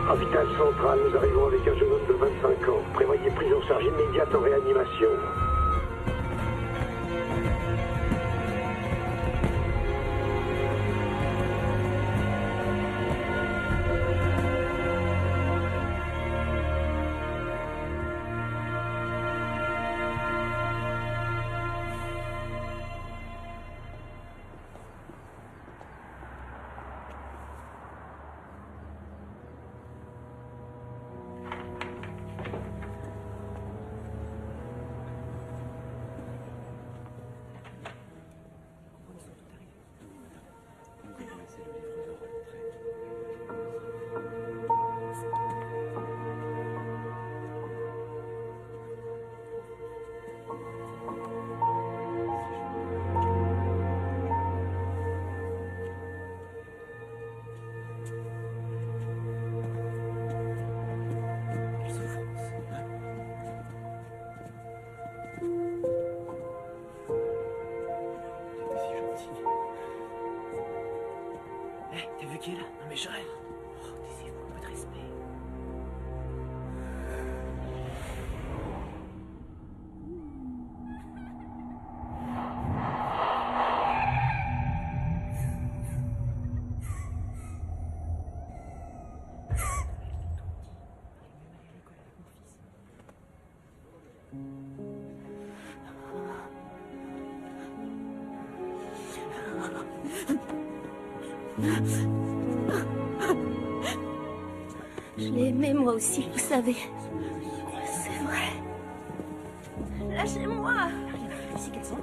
Hôpital central, nous arrivons avec un jeune homme de 25 ans. Prévoyez prise en charge immédiate en réanimation. T'as vu qui est là? Non mais je rêve. Oh, taisez-vous, un peu de respect. Je l'ai aimé moi aussi, vous savez. C'est vrai. Lâchez-moi. Ici qu'elles sont.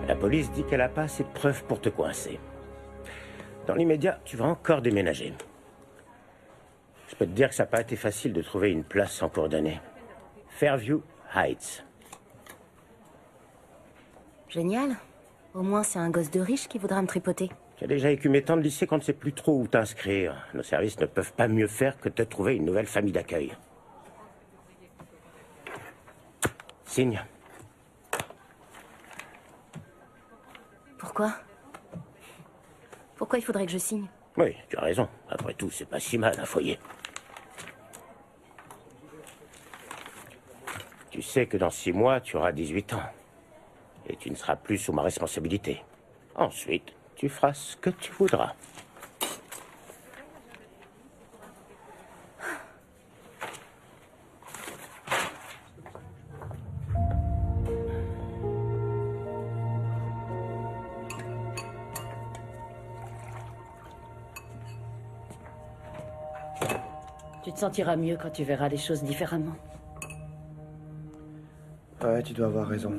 La police dit qu'elle n'a pas assez de preuves pour te coincer. Dans l'immédiat, tu vas encore déménager. Je peux te dire que ça n'a pas été facile de trouver une place en cours d'année. Fairview Heights. Génial. Au moins, c'est un gosse de riche qui voudra me tripoter. Tu as déjà écumé tant de lycées qu'on ne sait plus trop où t'inscrire. Nos services ne peuvent pas mieux faire que de te trouver une nouvelle famille d'accueil. Signe. Pourquoi? Pourquoi il faudrait que je signe? Oui, tu as raison. Après tout, c'est pas si mal un foyer. Tu sais que dans 6 mois, tu auras 18 ans. Et tu ne seras plus sous ma responsabilité. Ensuite, tu feras ce que tu voudras. Tu te sentiras mieux quand tu verras les choses différemment. Ouais, tu dois avoir raison.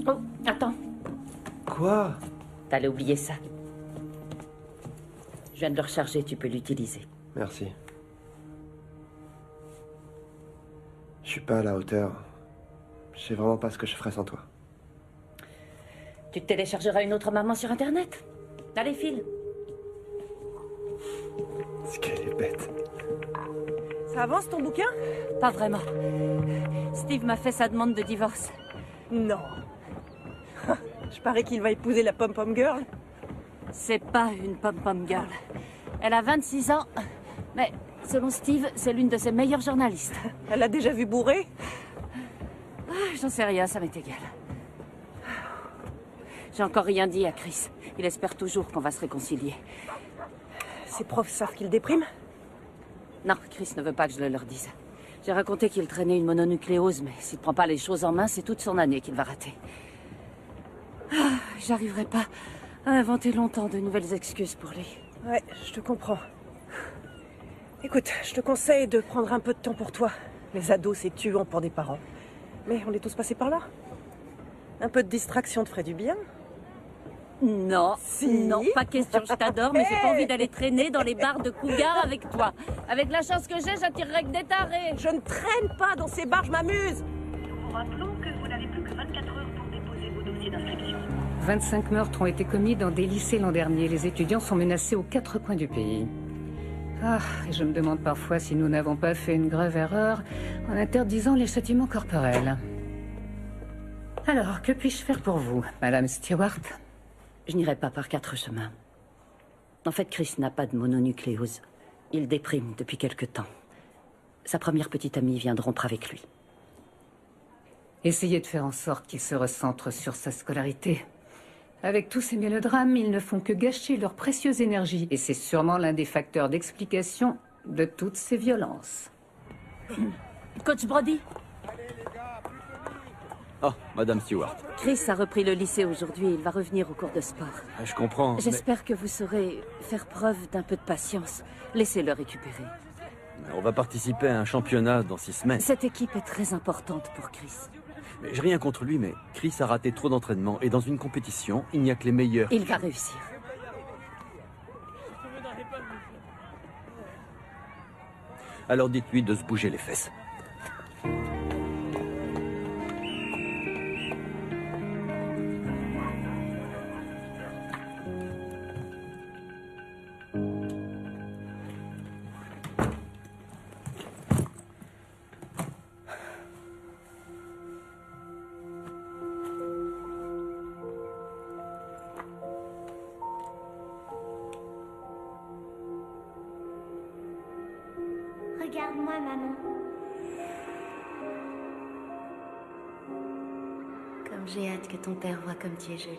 Oh, attends. Quoi? T'allais oublier ça. Je viens de le recharger, tu peux l'utiliser. Merci. Je suis pas à la hauteur. Je sais vraiment pas ce que je ferais sans toi. Tu te téléchargeras une autre maman sur Internet. Allez, file. C'est qu'elle est bête. Ça avance ton bouquin? Pas vraiment. Steve m'a fait sa demande de divorce. Non. Je parie qu'il va épouser la pom-pom girl. C'est pas une pom-pom girl. Elle a 26 ans, mais selon Steve, c'est l'une de ses meilleures journalistes. Elle l'a déjà vu bourrer? J'en sais rien, ça m'est égal. J'ai encore rien dit à Chris. Il espère toujours qu'on va se réconcilier. Ses profs savent qu'il déprime? Non, Chris ne veut pas que je le leur dise. J'ai raconté qu'il traînait une mononucléose, mais s'il prend pas les choses en main, c'est toute son année qu'il va rater. J'arriverai pas à inventer longtemps de nouvelles excuses pour lui. Ouais, je te comprends. Écoute, je te conseille de prendre un peu de temps pour toi. Les ados, c'est tuant pour des parents. Mais on est tous passés par là. Un peu de distraction te ferait du bien. Non, Si. non, pas question, je t'adore, mais j'ai pas envie d'aller traîner dans les bars de Cougar avec toi. Avec la chance que j'ai, j'attirerai que des tarés. Je ne traîne pas dans ces bars, je m'amuse. Nous vous rappelons que vous n'avez plus que 24 heures pour déposer vos dossiers d'inscription. 25 meurtres ont été commis dans des lycées l'an dernier. Les étudiants sont menacés aux 4 coins du pays. Ah, et je me demande parfois si nous n'avons pas fait une grave erreur en interdisant les châtiments corporels. Alors, que puis-je faire pour vous, Madame Stewart? Je n'irai pas par 4 chemins. En fait, Chris n'a pas de mononucléose. Il déprime depuis quelque temps. Sa première petite amie vient de rompre avec lui. Essayez de faire en sorte qu'il se recentre sur sa scolarité. Avec tous ces mélodrames, ils ne font que gâcher leur précieuse énergie. Et c'est sûrement l'un des facteurs d'explication de toutes ces violences. Coach Brody, Oh, Madame Stewart. Chris a repris le lycée aujourd'hui. Il va revenir au cours de sport. Je comprends, mais J'espère que vous saurez faire preuve d'un peu de patience. Laissez-le récupérer. on va participer à un championnat dans 6 semaines. Cette équipe est très importante pour Chris. Mais j'ai rien contre lui, mais Chris a raté trop d'entraînement et dans une compétition, il n'y a que les meilleurs. Il va réussir. Alors dites-lui de se bouger les fesses. Regarde-moi, maman. Comme j'ai hâte que ton père voie comme tu es jolie.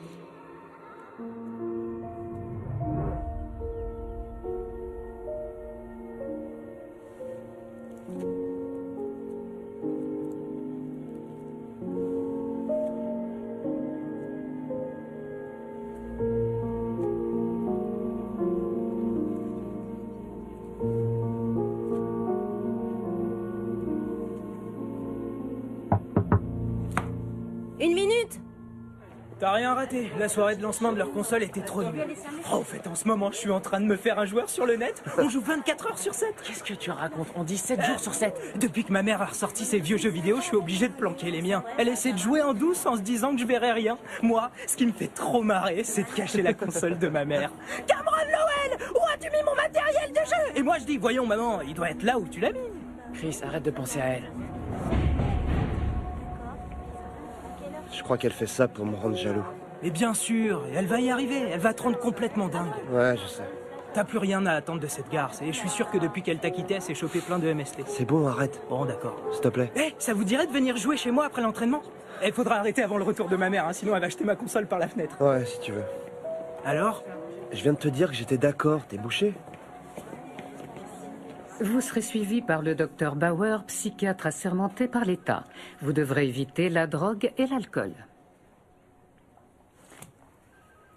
Une minute! T'as rien raté. La soirée de lancement de leur console était trop nulle. Oh, en fait, en ce moment, je suis en train de me faire un joueur sur le net. On joue 24 heures sur 7. Qu'est-ce que tu racontes? On dit 7 jours sur 7. Depuis que ma mère a ressorti ses vieux jeux vidéo, je suis obligé de planquer les miens. Elle essaie de jouer en douce en se disant que je verrai rien. Moi, ce qui me fait trop marrer, c'est de cacher la console de ma mère. Cameron Lowell, où as-tu mis mon matériel de jeu? Et moi, je dis, voyons, maman, il doit être là où tu l'as mis. Chris, arrête de penser à elle. Je crois qu'elle fait ça pour me rendre jaloux. Mais bien sûr, et elle va y arriver. Elle va te rendre complètement dingue. Ouais, je sais. T'as plus rien à attendre de cette garce. Et je suis sûr que depuis qu'elle t'a quitté, elle s'est chopé plein de MST. C'est bon, arrête. Bon, d'accord. S'il te plaît. Eh, ça vous dirait de venir jouer chez moi après l'entraînement? Il faudra arrêter avant le retour de ma mère, hein, sinon elle va jeter ma console par la fenêtre. Ouais, si tu veux. Alors? Je viens de te dire que j'étais d'accord, t'es bouché. Vous serez suivi par le docteur Bauer, psychiatre assermenté par l'État. Vous devrez éviter la drogue et l'alcool.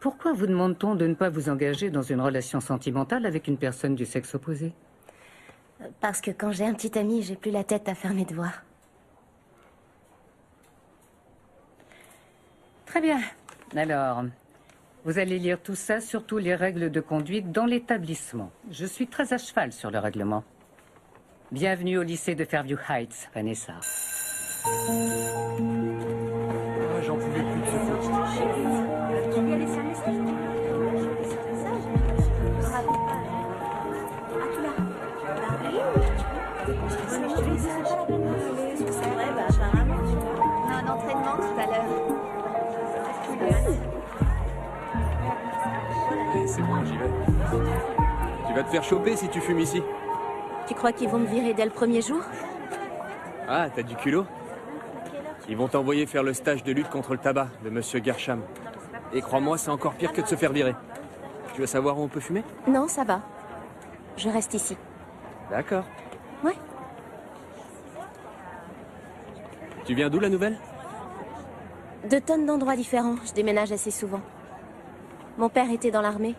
Pourquoi vous demande-t-on de ne pas vous engager dans une relation sentimentale avec une personne du sexe opposé? Parce que quand j'ai un petit ami, j'ai plus la tête à faire mes devoirs. Très bien. Alors, vous allez lire tout ça, surtout les règles de conduite dans l'établissement. Je suis très à cheval sur le règlement. Bienvenue au lycée de Fairview Heights, Vanessa. J'en pouvais plus de ce coup. Tu lui as laissé un message? Un entraînement tout à l'heure. C'est bon, j'y vais. Tu vas te faire choper si tu fumes ici. Tu crois qu'ils vont me virer dès le premier jour? Ah, t'as du culot? Ils vont t'envoyer faire le stage de lutte contre le tabac de Monsieur Gersham. Et crois-moi, c'est encore pire que de se faire virer. Tu veux savoir où on peut fumer? Non, ça va. Je reste ici. D'accord. Ouais. Tu viens d'où, la nouvelle? 2 tonnes d'endroits différents. Je déménage assez souvent. Mon père était dans l'armée.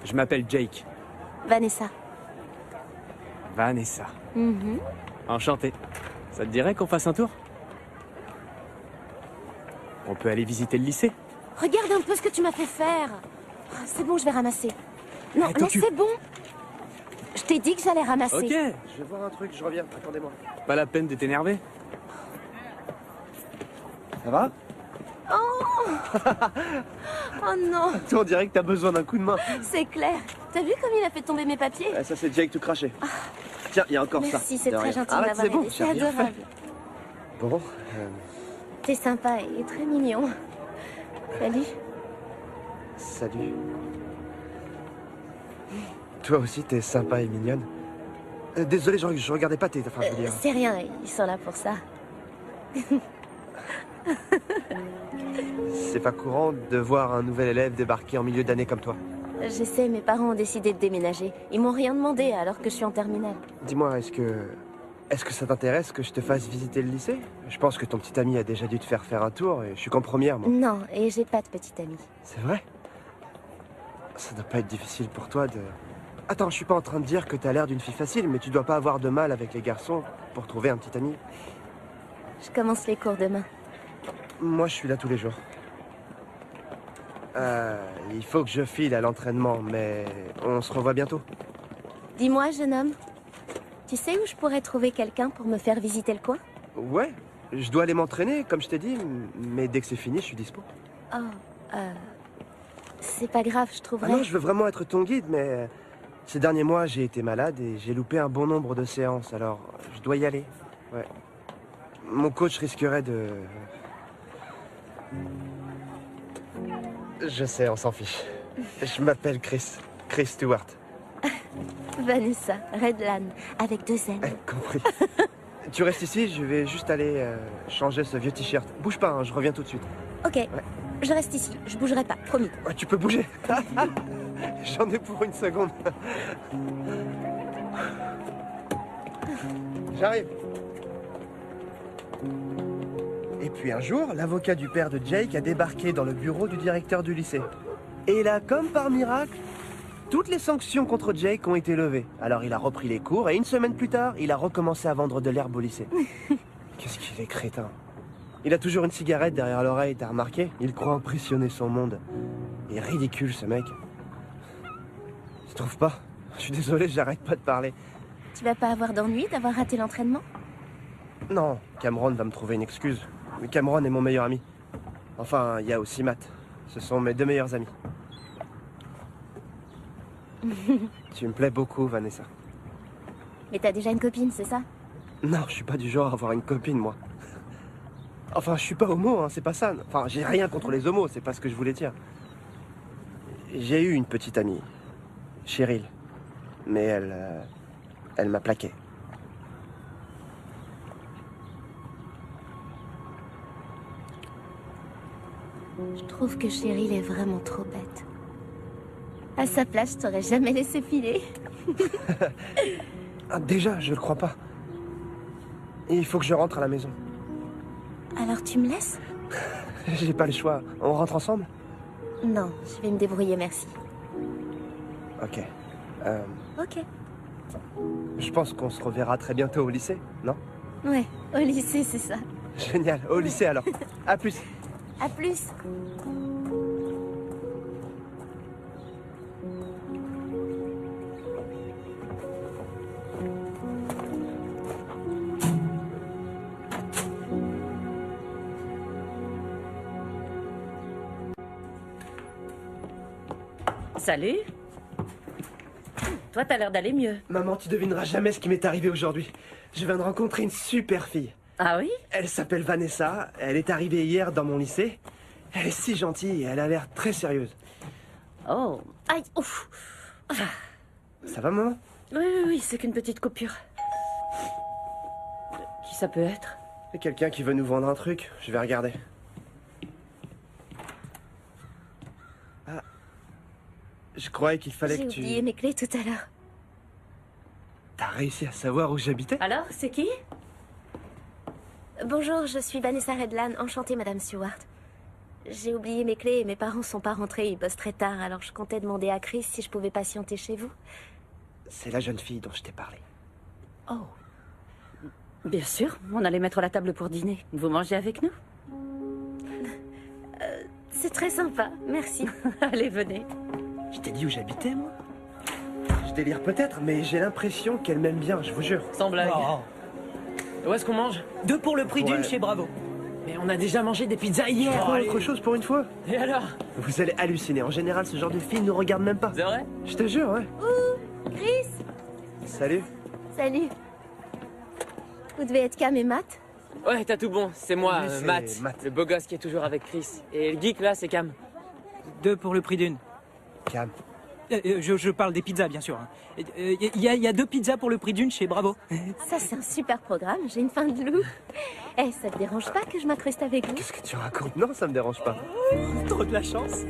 Je m'appelle Jake. Vanessa. Vanessa. Mhm. Enchanté. Ça te dirait qu'on fasse un tour? On peut aller visiter le lycée? Regarde un peu ce que tu m'as fait faire. Oh, c'est bon, je vais ramasser. Non, Attends, là, c'est bon. Je t'ai dit que j'allais ramasser. Ok, Je vais voir un truc, je reviens, attendez-moi. pas la peine de t'énerver. Ça va? Oh Oh non, Toi, on dirait que t'as besoin d'un coup de main. c'est clair. T'as vu comme il a fait tomber mes papiers? Ouais, ça, c'est Jake tout craché. Tiens, il y a encore ça. Merci, c'est De très rien. gentil de Arrête, m'avoir c'est bon, aidé. j'ai C'est rien fait. adorable. Bon, T'es sympa et très mignon. Salut. salut. Toi aussi, t'es sympa et mignonne. Désolé, je regardais pas tes... Enfin, je veux dire... C'est rien, ils sont là pour ça. C'est pas courant de voir un nouvel élève débarquer en milieu d'année comme toi. Je sais, mes parents ont décidé de déménager. Ils m'ont rien demandé alors que je suis en terminale. Dis-moi, est-ce que ça t'intéresse que je te fasse visiter le lycée? Je pense que ton petit ami a déjà dû te faire un tour et je suis qu'en première, moi. Non, et j'ai pas de petite amie. C'est vrai? Ça doit pas être difficile pour toi de... Attends, je suis pas en train de dire que t'as l'air d'une fille facile, mais tu dois pas avoir de mal avec les garçons pour trouver un petit ami. Je commence les cours demain. Moi, je suis là tous les jours. Il faut que je file à l'entraînement, mais on se revoit bientôt. Dis-moi, jeune homme, tu sais où je pourrais trouver quelqu'un pour me faire visiter le coin? Ouais, je dois aller m'entraîner, comme je t'ai dit, mais dès que c'est fini, je suis dispo. Oh, c'est pas grave, je Ah trouverai. non, je veux vraiment être ton guide, mais ces derniers mois, j'ai été malade et j'ai loupé un bon nombre de séances, alors je dois y aller. Ouais. Mon coach risquerait de... Je sais, on s'en fiche. Je m'appelle Chris. Chris Stewart. Vanessa Redlan, avec 2 N. Compris. Tu restes ici, je vais juste aller changer ce vieux t-shirt. Bouge pas, hein, je reviens tout de suite. Ok, je reste ici, je bougerai pas, promis. Ouais, tu peux bouger. J'en ai pour une seconde. J'arrive. Et puis un jour, l'avocat du père de Jake a débarqué dans le bureau du directeur du lycée. Et là, comme par miracle, toutes les sanctions contre Jake ont été levées. Alors il a repris les cours et une semaine plus tard, il a recommencé à vendre de l'herbe au lycée. Qu'est-ce qu'il est crétin. Il a toujours une cigarette derrière l'oreille, t'as remarqué? Il croit impressionner son monde. Il est ridicule, ce mec. Tu trouves pas? Je suis désolé, j'arrête pas de parler. Tu vas pas avoir d'ennui d'avoir raté l'entraînement? Non, Cameron va me trouver une excuse. Mais Cameron est mon meilleur ami. Enfin, il y a aussi Matt. Ce sont mes 2 meilleurs amis. Tu me plais beaucoup, Vanessa. Mais t'as déjà une copine, c'est ça? Non, je suis pas du genre à avoir une copine, moi. Enfin, je suis pas homo, hein, c'est pas ça. Enfin, j'ai rien contre les homos, c'est pas ce que je voulais dire. J'ai eu une petite amie, Cheryl. Mais elle m'a plaqué. Je trouve que Cheryl est vraiment trop bête. À sa place, je t'aurais jamais laissé filer. Ah, déjà, je le crois pas. Il faut que je rentre à la maison. Alors tu me laisses? J'ai pas le choix. On rentre ensemble? Non, je vais me débrouiller, merci. Ok. Ok. Je pense qu'on se reverra très bientôt au lycée, non? Ouais, au lycée, c'est ça. Génial, au lycée alors. À plus. À plus. Salut. Toi, t'as l'air d'aller mieux. Maman, tu devineras jamais ce qui m'est arrivé aujourd'hui. Je viens de rencontrer une super fille. Ah oui? Elle s'appelle Vanessa, elle est arrivée hier dans mon lycée. Elle est si gentille et elle a l'air très sérieuse. Oh. Aïe, ouf. Ah. Ça va, maman? Oui, c'est qu'une petite coupure. Qui ça peut être? C'est quelqu'un qui veut nous vendre un truc. Je vais regarder. Ah. Je croyais qu'il fallait que tu... J'ai oublié mes clés tout à l'heure. T'as réussi à savoir où j'habitais? Alors, c'est qui? Bonjour, je suis Vanessa Redlan. Enchantée, Madame Stewart. J'ai oublié mes clés et mes parents sont pas rentrés. Ils bossent très tard, alors je comptais demander à Chris si je pouvais patienter chez vous. C'est la jeune fille dont je t'ai parlé. Oh. Bien sûr, on allait mettre la table pour dîner. Vous mangez avec nous? C'est très sympa, merci. Allez, venez. Je t'ai dit où j'habitais, moi? Je délire peut-être, mais j'ai l'impression qu'elle m'aime bien, je vous jure. Sans blague. Oh. Où est-ce qu'on mange? 2 pour le prix d'une chez Bravo. Mais on a déjà mangé des pizzas hier. Prends autre chose pour une fois. Et alors? Vous allez halluciner. En général, ce genre de film ne regarde même pas. C'est vrai? Je te jure, ouais. Ouh, Chris. Salut. Salut. Vous devez être Cam et Matt? Ouais, t'as tout bon. C'est moi, Lui, c'est Matt, Matt. le beau gosse qui est toujours avec Chris. Et le geek là, c'est Cam. 2 pour le prix d'une. Cam. Je parle des pizzas, bien sûr. Il y a 2 pizzas pour le prix d'une chez Bravo. Ça, c'est un super programme. J'ai une faim de loup. Eh, ça te dérange pas que je m'incruste avec vous? Qu'est-ce que tu racontes? Non, ça me dérange pas. Trop de la chance.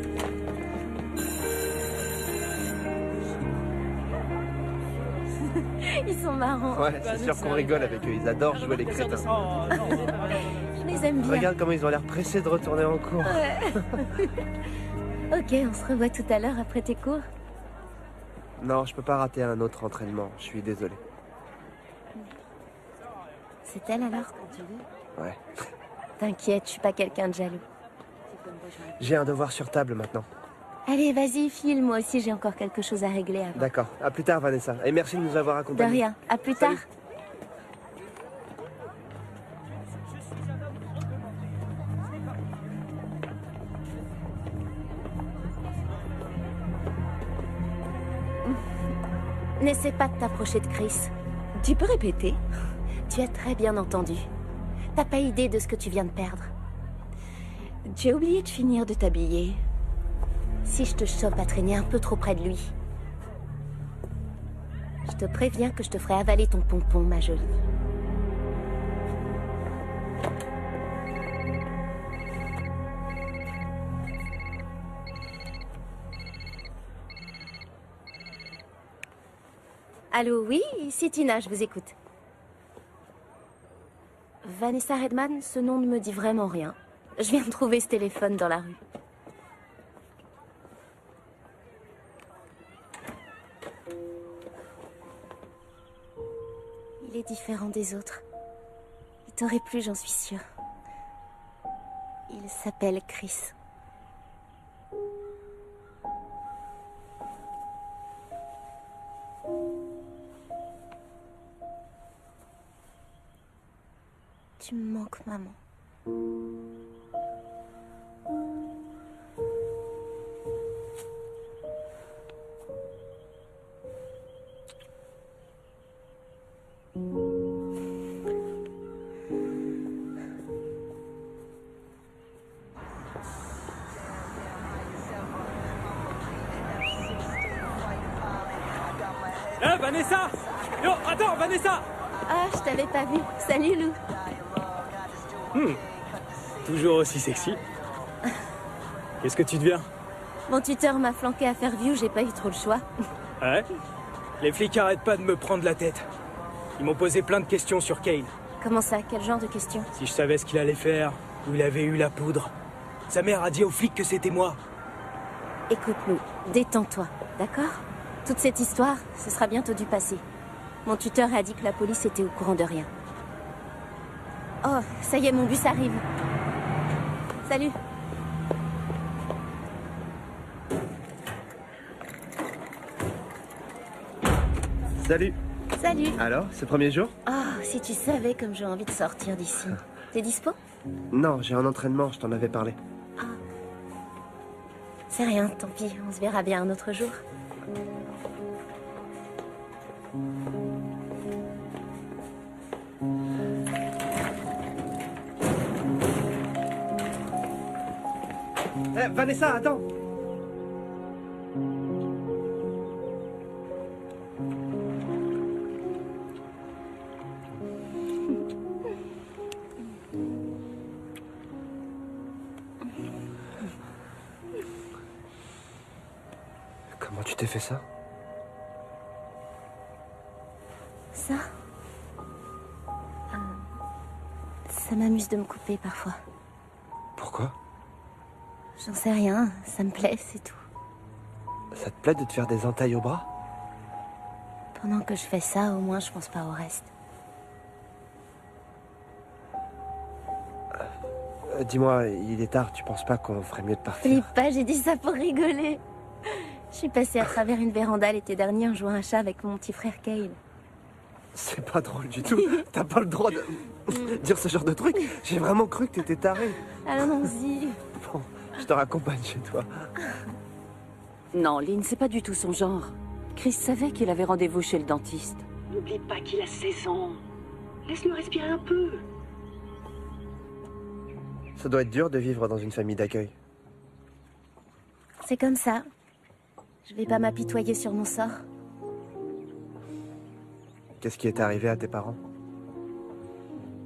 Ils sont marrants. Ouais, c'est sûr qu'on rigole avec eux. Ils adorent jouer les crétins. Je les aime bien. Regarde comment ils ont l'air pressés de retourner en cours. Ouais. Ok, on se revoit tout à l'heure après tes cours. Non, je peux pas rater un autre entraînement. Je suis désolé. C'est elle alors? Ouais. T'inquiète, je suis pas quelqu'un de jaloux. J'ai un devoir sur table maintenant. Allez, vas-y, file. Moi aussi, j'ai encore quelque chose à régler avant. D'accord. À plus tard, Vanessa. Et merci de nous avoir De accompagnés. rien. À plus Salut. tard. N'essaie pas de t'approcher de Chris. Tu peux répéter? Tu as très bien entendu. T'as pas idée de ce que tu viens de perdre. Tu as oublié de finir de t'habiller. Si je te chope à traîner un peu trop près de lui, je te préviens que je te ferai avaler ton pompon, ma jolie. Allô, oui, ici Tina, je vous écoute. Vanessa Redman, ce nom ne me dit vraiment rien. Je viens de trouver ce téléphone dans la rue. Il est différent des autres. Il t'aurait plu, j'en suis sûre. Il s'appelle Chris. Tu me manques, maman. Eh, Vanessa! Yo, attends, Vanessa! Ah, je t'avais pas vu. Salut, Lou. Toujours aussi sexy. Qu'est-ce que tu deviens? Mon tuteur m'a flanqué à Fairview, j'ai pas eu trop le choix. Ouais? Les flics arrêtent pas de me prendre la tête. Ils m'ont posé plein de questions sur Kane. Comment ça? Quel genre de question? Si je savais ce qu'il allait faire, où il avait eu la poudre. Sa mère a dit aux flics que c'était moi. Écoute, Lou, détends-toi, d'accord? Toute cette histoire, ce sera bientôt du passé. Mon tuteur a dit que la police était au courant de rien. Oh, ça y est, mon bus arrive. Salut. Salut. Salut. Alors, c'est le premier jour? Oh, si tu savais comme j'ai envie de sortir d'ici. T'es dispo? Non, j'ai un entraînement, je t'en avais parlé. C'est rien, tant pis, on se verra bien un autre jour. Eh, Vanessa, attends! Comment tu t'es fait ça? Ça? Ça m'amuse de me couper parfois. Pourquoi? J'en sais rien, ça me plaît, c'est tout. Ça te plaît de te faire des entailles au bras? Pendant que je fais ça, au moins je pense pas au reste. Dis-moi, il est tard, tu penses pas qu'on ferait mieux de partir? Flippe pas, j'ai dit ça pour rigoler. Je suis passée à travers une véranda l'été dernier en jouant à un chat avec mon petit frère Kyle. C'est pas drôle du tout. T'as pas le droit de dire ce genre de truc. J'ai vraiment cru que t'étais taré. Allons-y. Bon, je te raccompagne chez toi. Non, Lynn, c'est pas du tout son genre. Chris savait qu'il avait rendez-vous chez le dentiste. N'oublie pas qu'il a 16 ans. Laisse-le respirer un peu. Ça doit être dur de vivre dans une famille d'accueil. C'est comme ça. Je vais pas m'apitoyer sur mon sort. Qu'est-ce qui est arrivé à tes parents?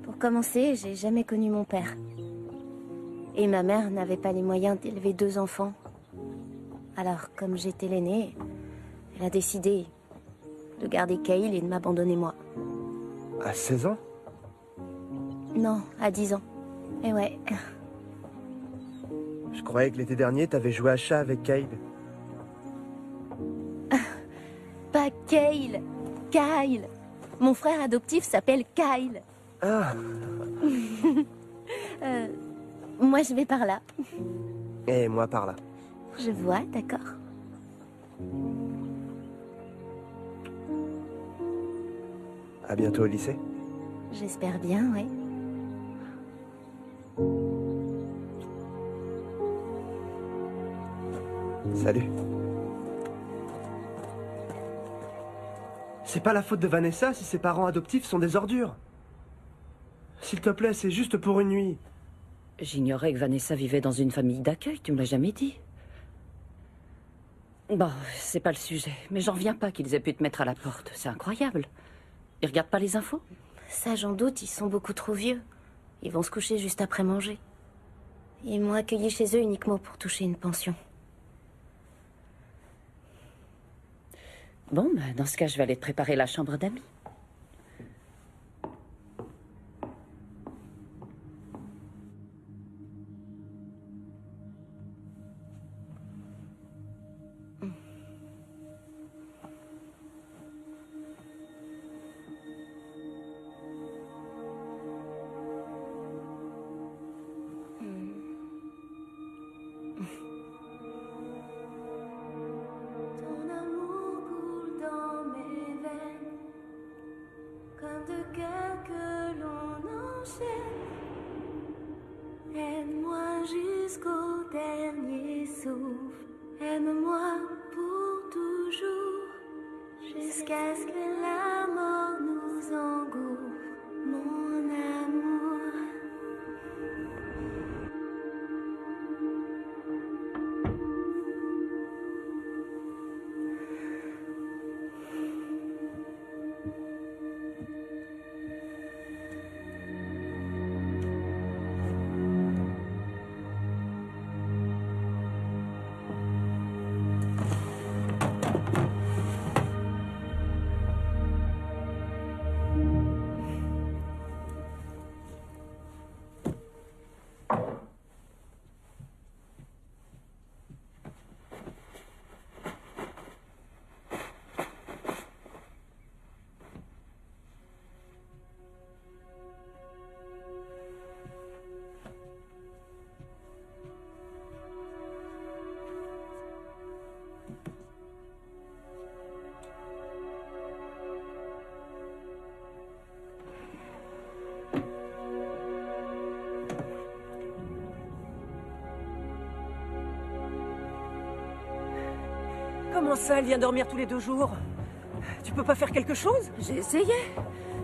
Pour commencer, j'ai jamais connu mon père. Et ma mère n'avait pas les moyens d'élever 2 enfants. Alors, comme j'étais l'aînée, elle a décidé de garder Kyle et de m'abandonner moi. À 16 ans? Non, à 10 ans. Et ouais. Je croyais que l'été dernier, t'avais joué à chat avec Kyle. Pas Kyle. Kyle. Mon frère adoptif s'appelle Kyle. Ah. Moi, je vais par là. Et moi par là. Je vois, d'accord. À bientôt au lycée. J'espère bien, oui. Salut. C'est pas la faute de Vanessa si ses parents adoptifs sont des ordures. S'il te plaît, c'est juste pour une nuit. J'ignorais que Vanessa vivait dans une famille d'accueil, tu me l'as jamais dit. Bon, c'est pas le sujet, mais j'en reviens pas qu'ils aient pu te mettre à la porte. C'est incroyable. Ils regardent pas les infos? Ça, j'en doute, ils sont beaucoup trop vieux. Ils vont se coucher juste après manger. Ils m'ont accueilli chez eux uniquement pour toucher une pension. Bon, bah, dans ce cas, je vais aller te préparer la chambre d'amis. Aime-moi jusqu'au dernier souffle. Aime-moi pour toujours. Jusqu'à ce que la mort nous engouffre. Mon amour. Comment ça, elle vient dormir tous les 2 jours? Tu peux pas faire quelque chose? J'ai essayé.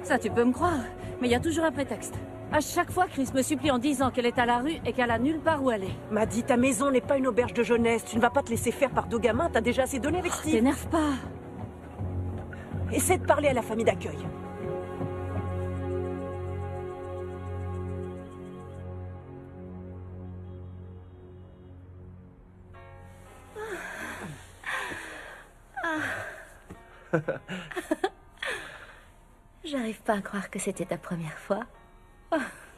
Ça, tu peux me croire. Mais il y a toujours un prétexte. À chaque fois, Chris me supplie en disant qu'elle est à la rue et qu'elle a nulle part où aller. M'a dit, ta maison n'est pas une auberge de jeunesse. Tu ne vas pas te laisser faire par 2 gamins. T'as déjà assez donné avec Steve. T'énerve pas. Essaie de parler à la famille d'accueil. J'arrive pas à croire que c'était ta première fois.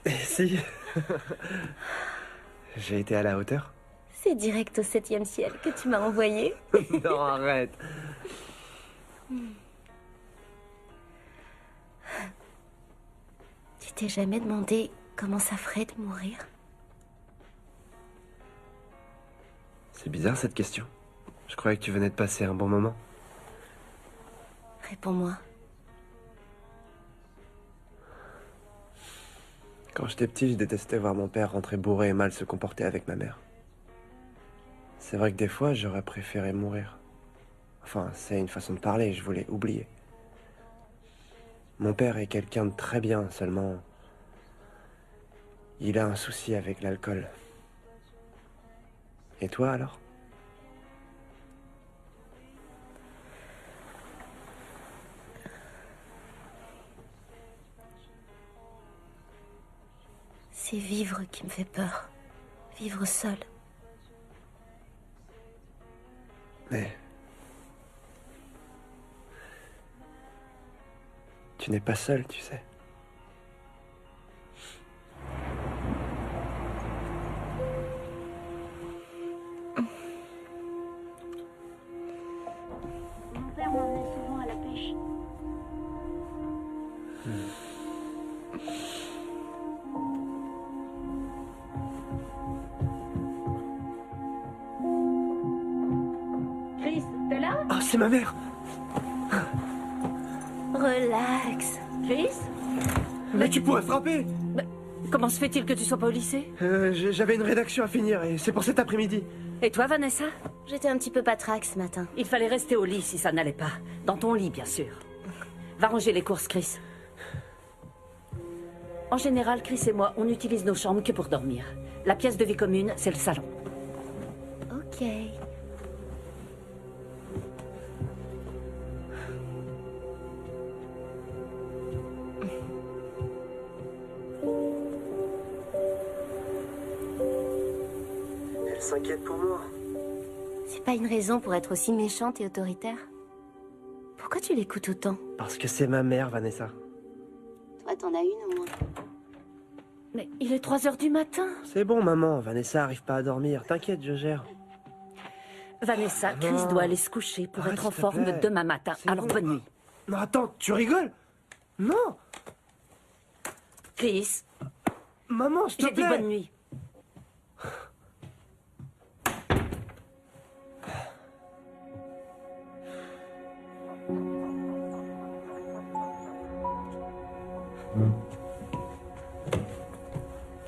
Et si. J'ai été à la hauteur. C'est direct au 7e ciel que tu m'as envoyé. Non, arrête. Tu t'es jamais demandé comment ça ferait de mourir? C'est bizarre cette question. Je croyais que tu venais de passer un bon moment. Réponds-moi. Quand j'étais petit, je détestais voir mon père rentrer bourré et mal se comporter avec ma mère. C'est vrai que des fois, j'aurais préféré mourir. Enfin, c'est une façon de parler, je voulais oublier. Mon père est quelqu'un de très bien, seulement... il a un souci avec l'alcool. Et toi, alors? C'est vivre qui me fait peur. Vivre seul. Mais... tu n'es pas seul, tu sais. Mon père m'emmenait souvent à la pêche. Chris, t'es là? Oh, c'est ma mère! Relax. Chris? Mais tu pourrais frapper! Comment se fait-il que tu sois pas au lycée? J'avais une rédaction à finir et c'est pour cet après-midi. Et toi, Vanessa? J'étais un petit peu patraque ce matin. Il fallait rester au lit si ça n'allait pas. Dans ton lit, bien sûr. Va ranger les courses, Chris. En général, Chris et moi, on utilise nos chambres que pour dormir. La pièce de vie commune, c'est le salon. Ok. Elle s'inquiète pour moi. C'est pas une raison pour être aussi méchante et autoritaire. Pourquoi tu l'écoutes autant? Parce que c'est ma mère, Vanessa. Toi, t'en as une au moins. Mais il est 3 heures du matin. C'est bon, maman. Vanessa arrive pas à dormir. T'inquiète, je gère. Vanessa, Chris Non. doit aller se coucher pour Arrête, être en s'il te forme plaît. demain matin. C'est Alors bon. bonne nuit. Non, attends, tu rigoles? Non! Chris, Maman, s'il j'ai te dit plaît! bonne nuit.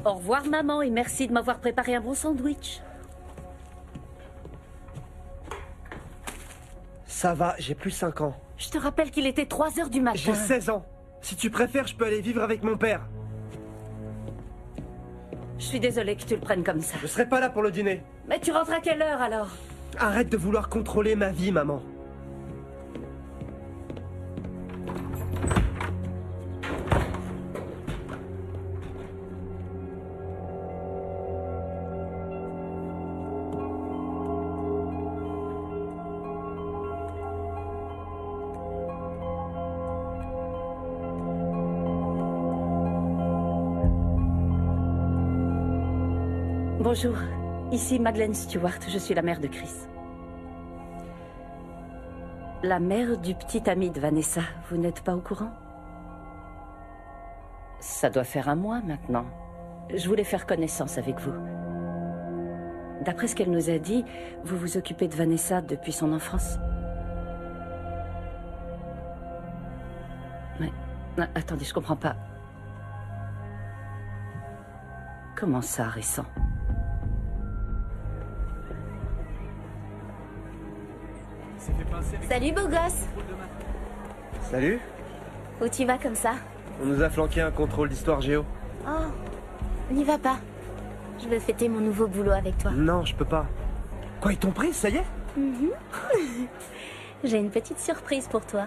Au revoir, maman, et merci de m'avoir préparé un bon sandwich. Ça va, j'ai plus 5 ans. Je te rappelle qu'il était 3 heures du matin. J'ai 16 ans. Si tu préfères, je peux aller vivre avec mon père. Je suis désolée que tu le prennes comme ça. Je serai pas là pour le dîner. Mais tu rentres à quelle heure alors? Arrête de vouloir contrôler ma vie, maman. Bonjour, ici Madeleine Stewart, je suis la mère de Chris. La mère du petit ami de Vanessa, vous n'êtes pas au courant? Ça doit faire un mois maintenant. Je voulais faire connaissance avec vous. D'après ce qu'elle nous a dit, vous vous occupez de Vanessa depuis son enfance. Mais, attendez, je comprends pas. Comment ça, récent? Salut, beau gosse. Salut. Où tu vas comme ça? On nous a flanqué un contrôle d'histoire géo. Oh, n'y va pas. Je veux fêter mon nouveau boulot avec toi. Non, je peux pas. Quoi, ils t'ont pris, ça y est? Mhm. J'ai une petite surprise pour toi.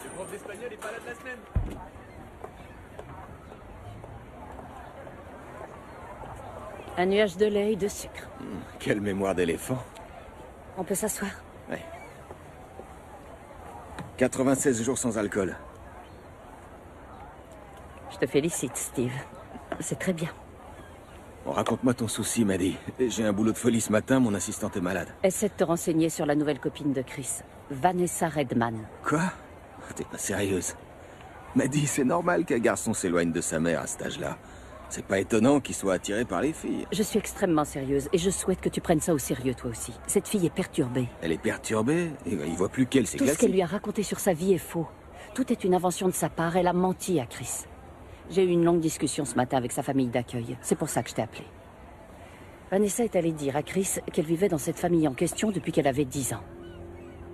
Le prof d'espagnol est pas là de la semaine. Un nuage de lait et de sucre. Quelle mémoire d'éléphant. On peut s'asseoir. Ouais. 96 jours sans alcool. Je te félicite, Steve. C'est très bien. Bon, raconte-moi ton souci, Maddie. J'ai un boulot de folie ce matin, mon assistante est malade. Essaie de te renseigner sur la nouvelle copine de Chris, Vanessa Redman. Quoi? T'es pas sérieuse? Maddie, c'est normal qu'un garçon s'éloigne de sa mère à cet âge-là. C'est pas étonnant qu'il soit attiré par les filles. Je suis extrêmement sérieuse et je souhaite que tu prennes ça au sérieux, toi aussi. Cette fille est perturbée. Elle est perturbée et il voit plus qu'elle, c'est Tout ce classique. qu'elle lui a raconté sur sa vie est faux. Tout est une invention de sa part. Elle a menti à Chris. J'ai eu une longue discussion ce matin avec sa famille d'accueil. C'est pour ça que je t'ai appelé. Vanessa est allée dire à Chris qu'elle vivait dans cette famille en question depuis qu'elle avait 10 ans.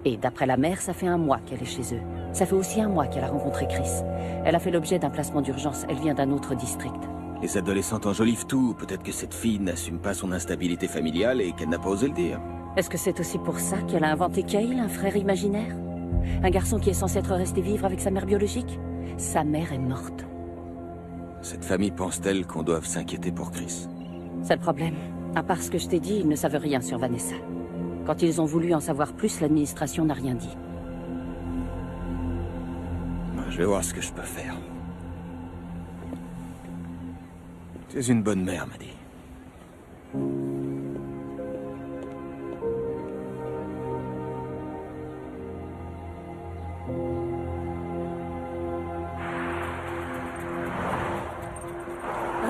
Et d'après la mère, ça fait 1 mois qu'elle est chez eux. Ça fait aussi 1 mois qu'elle a rencontré Chris. Elle a fait l'objet d'un placement d'urgence. Elle vient d'un autre district. Les adolescentes enjolivent tout. Peut-être que cette fille n'assume pas son instabilité familiale et qu'elle n'a pas osé le dire. Est-ce que c'est aussi pour ça qu'elle a inventé Cale, un frère imaginaire? Un garçon qui est censé être resté vivre avec sa mère biologique? Sa mère est morte. Cette famille pense-t-elle qu'on doive s'inquiéter pour Chris? C'est le problème. À part ce que je t'ai dit, ils ne savent rien sur Vanessa. Quand ils ont voulu en savoir plus, l'administration n'a rien dit. Je vais voir ce que je peux faire. Tu es une bonne mère, Maddie.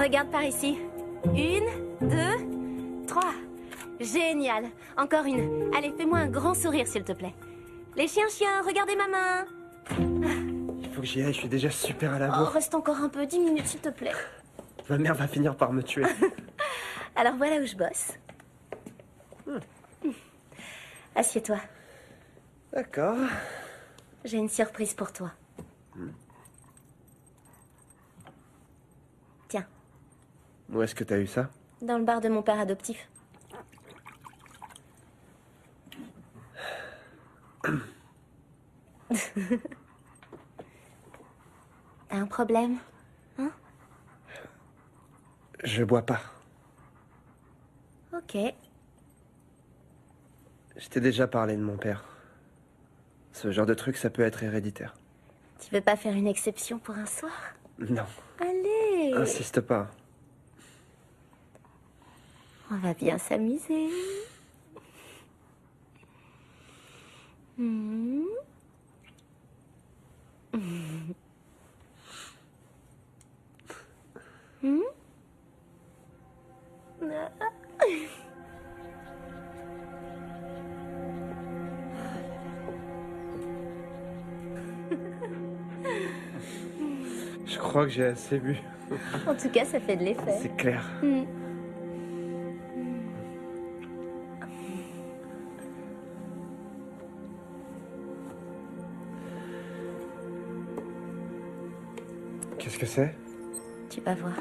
Regarde par ici. 1, 2, 3. Génial. Encore une. Allez, fais-moi un grand sourire, s'il te plaît. Les chiens, regardez ma main. Il faut que j'y aille, je suis déjà super à la Oh, bourre. reste encore un peu, 10 minutes, s'il te plaît. Ma mère va finir par me tuer. Alors voilà où je bosse. Assieds-toi. D'accord. J'ai une surprise pour toi. Tiens, Où est-ce que t'as eu ça? dans le bar de mon père adoptif. T'as un problème? Hein? Je bois pas. Ok. Je t'ai déjà parlé de mon père. Ce genre de truc, ça peut être héréditaire. Tu veux pas faire une exception pour un soir? Non, Allez! insiste pas. On va bien s'amuser. Je crois que j'ai assez bu. En tout cas, ça fait de l'effet. C'est clair. Qu'est-ce que c'est? Tu vas voir.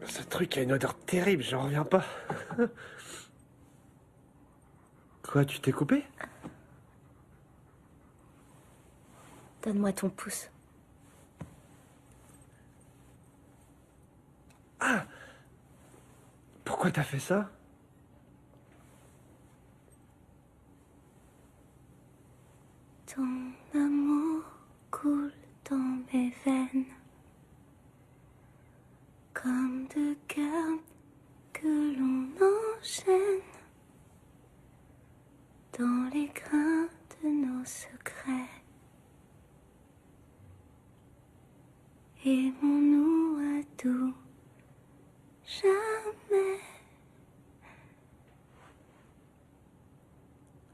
Ce truc a une odeur terrible, j'en reviens pas. Quoi, tu t'es coupé? Donne-moi ton pouce. Ah! Pourquoi t'as fait ça? Ton amour coule dans mes veines, comme deux câbles que l'on enchaîne dans les grains de nos secrets. Aimons-nous à tout jamais.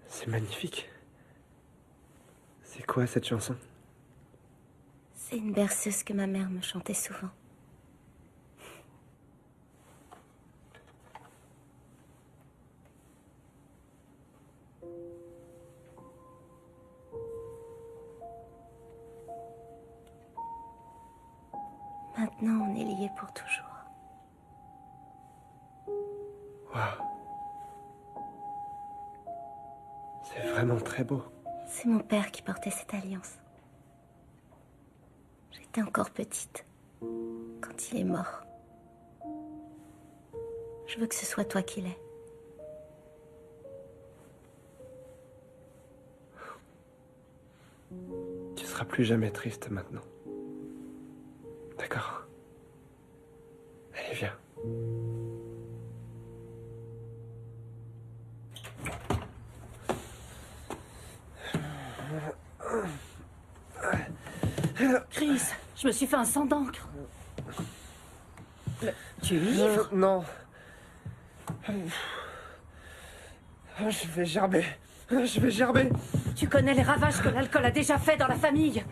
C'est magnifique. C'est quoi cette chanson? C'est une berceuse que ma mère me chantait souvent. Maintenant, on est liés pour toujours. Waouh. C'est vraiment très beau. C'est mon père qui portait cette alliance. J'étais encore petite quand il est mort. Je veux que ce soit toi qui l'aies. Tu seras plus jamais triste maintenant. D'accord. Allez, viens. Chris, je me suis fait un sang d'encre. Tu es ivre? Non. Je vais gerber. Je vais gerber. Tu connais les ravages que l'alcool a déjà fait dans la famille.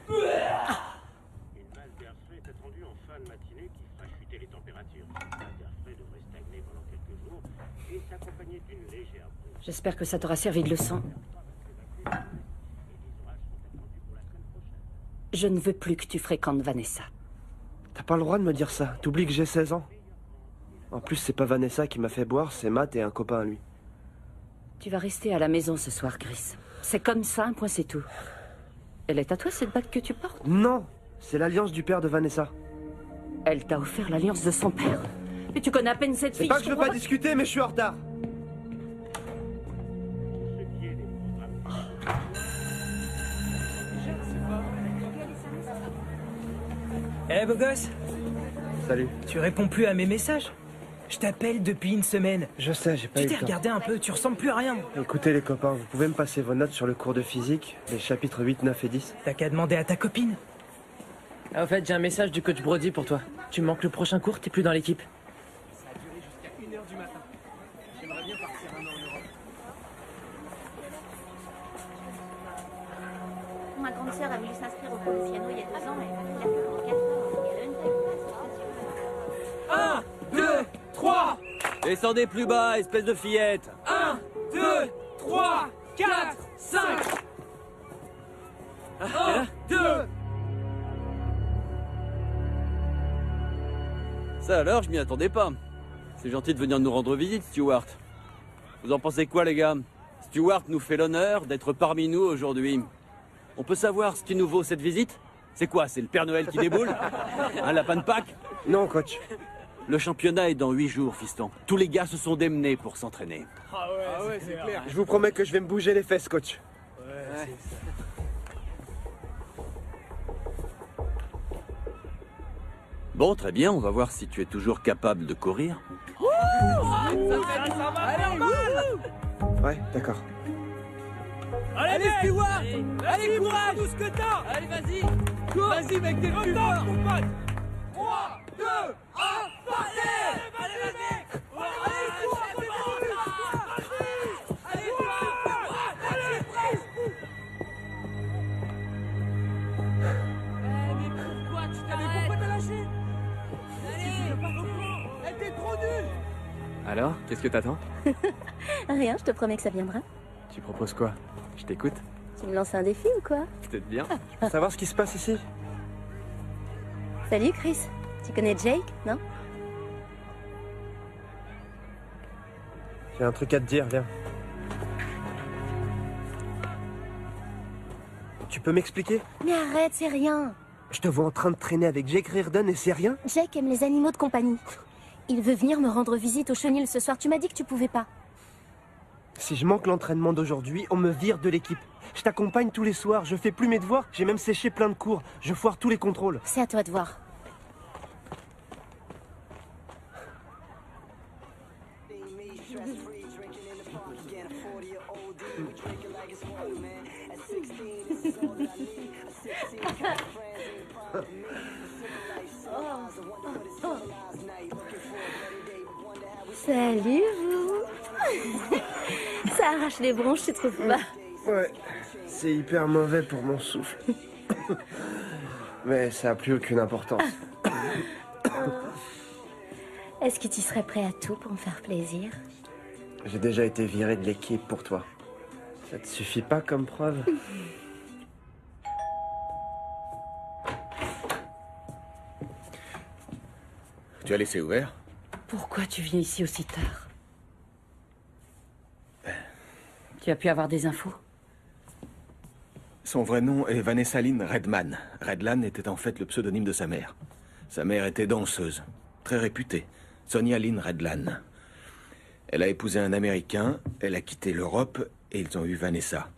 Une masse d'air frais est attendue en fin de matinée qui fera chuter les températures. La masse d'air frais devrait stagner pendant quelques jours et s'accompagner d'une légère brume. J'espère que ça t'aura servi de leçon. Je ne veux plus que tu fréquentes Vanessa. T'as pas le droit de me dire ça. T'oublies que j'ai 16 ans. En plus, c'est pas Vanessa qui m'a fait boire, c'est Matt et un copain à lui. Tu vas rester à la maison ce soir, Chris. C'est comme ça, un point c'est tout. Elle est à toi, cette bague que tu portes? Non, c'est l'alliance du père de Vanessa. Elle t'a offert l'alliance de son père. Mais tu connais à peine cette C'est fille. pas que je veux pas discuter, mais je suis en retard. Eh beau gosse, Salut. tu réponds plus à mes messages? Je t'appelle depuis une semaine. Je sais, j'ai pas Tu eu t'es le temps. regardé un peu, tu ressembles plus à rien. Écoutez les copains, vous pouvez me passer vos notes sur le cours de physique, les chapitres 8, 9 et 10? T'as qu'à demander à ta copine. Ah, au fait, j'ai un message du coach Brody pour toi. Tu manques le prochain cours, t'es plus dans l'équipe. Ça a duré jusqu'à 1h du matin. J'aimerais bien partir un an en Europe. Ma grande sœur a voulu s'inscrire au cours de piano il y a 2 ans, mais elle a fait pendant 4 heures. Et elle a une telle place. 1, 2, 3. Descendez plus bas, espèce de fillette. 1, 2, 3, 4, 5. 1, 2. Ça alors, je m'y attendais pas. C'est gentil de venir nous rendre visite, Stewart. Vous en pensez quoi, les gars? Stewart nous fait l'honneur d'être parmi nous aujourd'hui. On peut savoir ce qui nous vaut cette visite? C'est quoi? C'est le Père Noël qui déboule? Un lapin de Pâques? Non, coach. Le championnat est dans 8 jours, fiston. Tous les gars se sont démenés pour s'entraîner. Ah ouais, c'est clair. Je vous promets que je vais me bouger les fesses, coach. Ouais. Bon, très bien, on va voir si tu es toujours capable de courir. Ouais, d'accord. Allez, Stewart! Allez, courage! Tout ce que t'as! Allez, vas-y! Vas-y, mec, t'es plus fort! 3, 2, 1, partez! Allez, vas-y! Allez, cours! Allez, allez, presse! Mais pourquoi tu t'arrêtes? Mais pourquoi t'as lâché? Allez! Elle t'est trop nulle! Alors, qu'est-ce que t'attends? Rien, je te promets que ça viendra. Tu proposes quoi? Je t'écoute. Tu me lances un défi ou quoi? Peut-être bien. Je peux savoir ce qui se passe ici? Salut Chris. Tu connais Jake, non? J'ai un truc à te dire, viens. Tu peux m'expliquer? Mais arrête, c'est rien. Je te vois en train de traîner avec Jake Reardon et c'est rien? Jake aime les animaux de compagnie. Il veut venir me rendre visite au chenil ce soir. Tu m'as dit que tu pouvais pas. Si je manque l'entraînement d'aujourd'hui, on me vire de l'équipe. Je t'accompagne tous les soirs, je fais plus mes devoirs, j'ai même séché plein de cours, je foire tous les contrôles. C'est à toi de voir. Salut vous. Ça arrache les bronches, tu trouves pas? Ouais, c'est hyper mauvais pour mon souffle. Mais ça a plus aucune importance. Est-ce que tu serais prêt à tout pour me faire plaisir? J'ai déjà été viré de l'équipe pour toi. Ça te suffit pas comme preuve? Tu as laissé ouvert? Pourquoi tu viens ici aussi tard? Tu as pu avoir des infos? Son vrai nom est Vanessa Lynn Redman. Redlan était en fait le pseudonyme de sa mère. Sa mère était danseuse, très réputée, Sonia Lynn Redlan. Elle a épousé un Américain, elle a quitté l'Europe et ils ont eu Vanessa.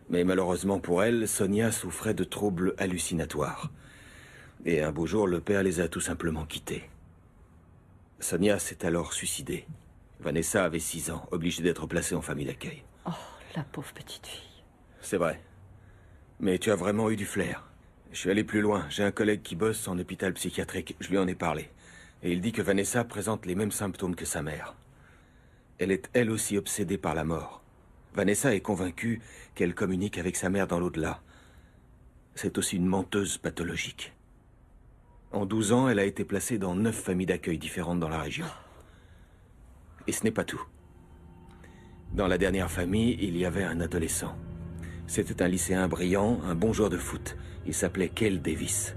Mais malheureusement pour elle, Sonia souffrait de troubles hallucinatoires. Et un beau jour, le père les a tout simplement quittés. Sonia s'est alors suicidée. Vanessa avait 6 ans, obligée d'être placée en famille d'accueil. Oh, la pauvre petite fille. C'est vrai. Mais tu as vraiment eu du flair. Je suis allé plus loin. J'ai un collègue qui bosse en hôpital psychiatrique. Je lui en ai parlé. Et il dit que Vanessa présente les mêmes symptômes que sa mère. Elle est elle aussi obsédée par la mort. Vanessa est convaincue qu'elle communique avec sa mère dans l'au-delà. C'est aussi une menteuse pathologique. En 12 ans, elle a été placée dans 9 familles d'accueil différentes dans la région. Et ce n'est pas tout. Dans la dernière famille, il y avait un adolescent. C'était un lycéen brillant, un bon joueur de foot. Il s'appelait Cale Davis.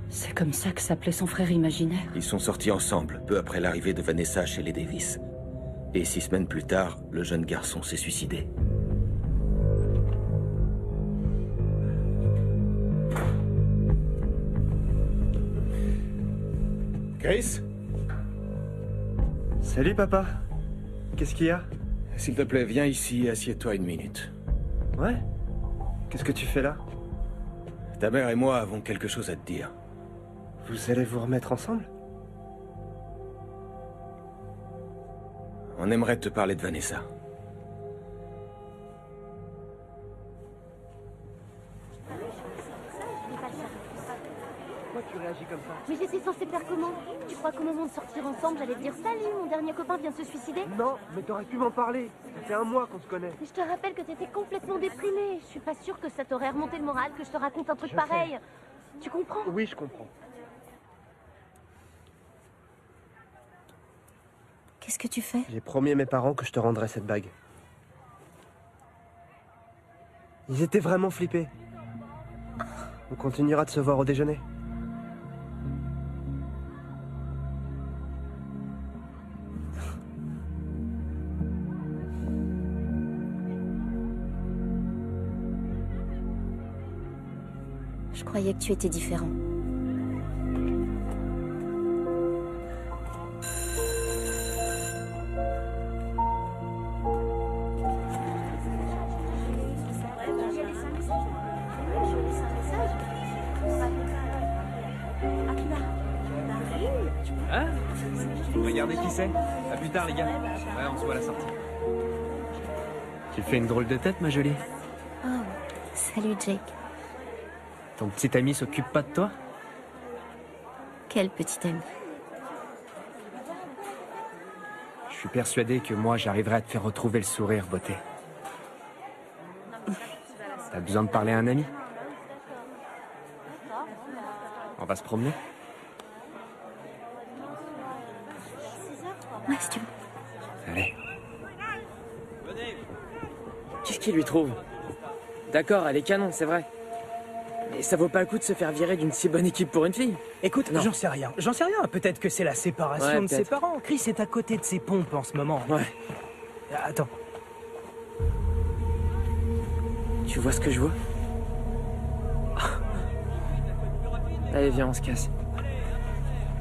C'est comme ça que s'appelait son frère imaginaire. Ils sont sortis ensemble, peu après l'arrivée de Vanessa chez les Davis. Et 6 semaines plus tard, le jeune garçon s'est suicidé. Chris? Salut papa. Qu'est-ce qu'il y a? S'il te plaît, viens ici et assieds-toi une minute. Ouais? Qu'est-ce que tu fais là? Ta mère et moi avons quelque chose à te dire. Vous allez vous remettre ensemble? On aimerait te parler de Vanessa. Pourquoi tu réagis comme ça? Mais j'étais censée faire comment? Tu crois qu'au moment de sortir ensemble, j'allais te dire salut, mon dernier copain vient de se suicider? Non, mais t'aurais pu m'en parler. Ça fait un mois qu'on se connaît. Mais je te rappelle que t'étais complètement déprimée. Je suis pas sûre que ça t'aurait remonté le moral que je te raconte un truc Je pareil. sais. Tu comprends? Oui, je comprends. Qu'est-ce que tu fais? J'ai promis à mes parents que je te rendrais cette bague. Ils étaient vraiment flippés. On continuera de se voir au déjeuner. Je croyais que tu étais différent. Hein? Regardez qui c'est. À plus tard, les gars. Ouais, on se voit à la sortie. Tu fais une drôle de tête, ma jolie. Oh, salut Jake. Ton petit ami s'occupe pas de toi? Quel petit ami. Je suis persuadé que moi, j'arriverai à te faire retrouver le sourire, beauté. T'as besoin de parler à un ami? On va se promener? Ouais, si tu veux. Allez. Qu'est-ce qu'il lui trouve? D'accord, elle est canon, c'est vrai. Mais ça vaut pas le coup de se faire virer d'une si bonne équipe pour une fille. Écoute, Non. j'en sais rien. J'en sais rien. Peut-être que c'est la séparation Ouais, de ses peut-être. parents. Chris est à côté de ses pompes en ce moment. Ouais. Attends. Tu vois ce que je vois? Allez, viens, on se casse.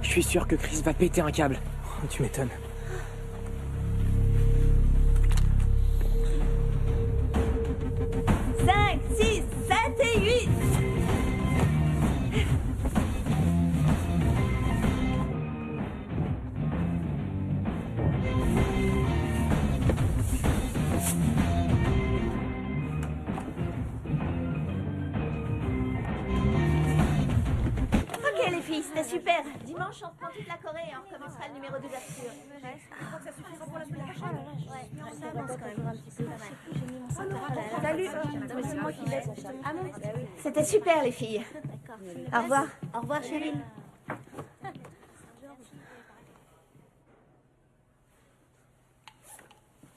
Je suis sûr que Chris va péter un câble. Tu m'étonnes. Cinq, 6, 7 et 8. Ok les filles, c'était super. Dimanche, on reprend toute la Corée et on recommencera le numéro d'ouverture. Je crois que ça suffira pour la semaine prochaine. Ouais, ça avance quand même un petit peu. Salut. Mais c'est moi qui laisse. Ah bon? C'était super les filles. Au revoir. Au revoir Chérie.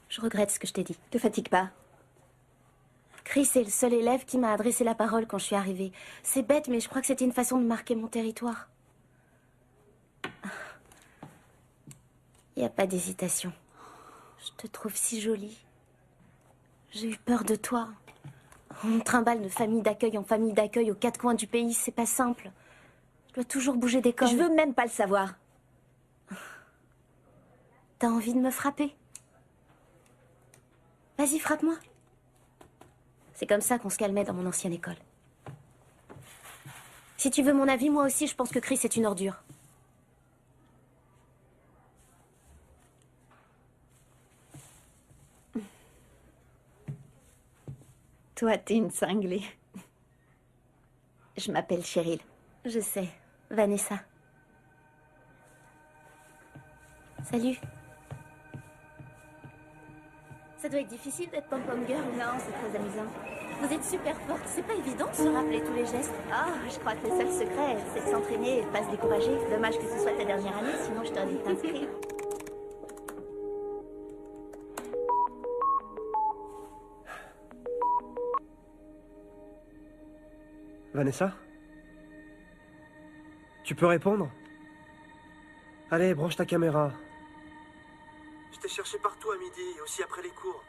Je regrette ce que je t'ai dit. Te fatigue pas. Chris est le seul élève qui m'a adressé la parole quand je suis arrivée. C'est bête, mais je crois que c'était une façon de marquer mon territoire. Il n'y a pas d'hésitation. Je te trouve si jolie. J'ai eu peur de toi. On me trimballe de famille d'accueil en famille d'accueil aux 4 coins du pays, c'est pas simple. Je dois toujours bouger d'école. Je veux même pas le savoir. T'as envie de me frapper? Vas-y, frappe-moi. C'est comme ça qu'on se calmait dans mon ancienne école. Si tu veux mon avis, moi aussi, je pense que Chris est une ordure. Toi, t'es une cinglée. Je m'appelle Cheryl. Je sais. Vanessa. Salut. Ça doit être difficile d'être pom-pom girl. Non, c'est très amusant. Vous êtes super forte. C'est pas évident de se rappeler tous les gestes. Ah, je crois que le seul secret, c'est de s'entraîner et de pas se décourager. Dommage que ce soit ta dernière année, sinon je t'aurais dit de t'inscrire. Vanessa? Tu peux répondre? Allez, branche ta caméra. Je t'ai cherché partout à midi, et aussi après les cours.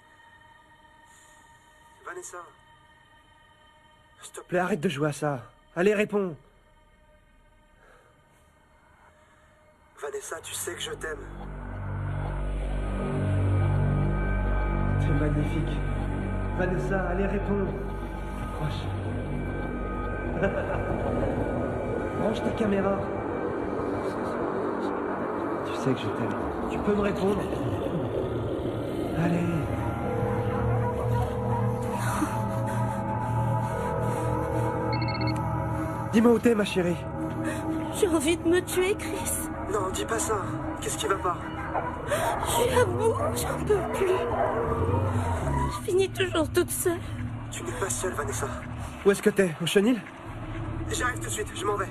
Vanessa. S'il te plaît, arrête de jouer à ça. Allez, réponds. Vanessa, tu sais que je t'aime. C'est magnifique. Vanessa, allez, réponds. Proche. Range ta caméra. Tu sais que je t'aime. Tu peux me répondre? Allez. Dis-moi où t'es, ma chérie. J'ai envie de me tuer, Chris. Non, dis pas ça. Qu'est-ce qui va pas? Je suis à bout, j'en peux plus. Je finis toujours toute seule. Tu n'es pas seule, Vanessa. Où est-ce que t'es? Au chenil? J'arrive tout de suite, je m'en vais.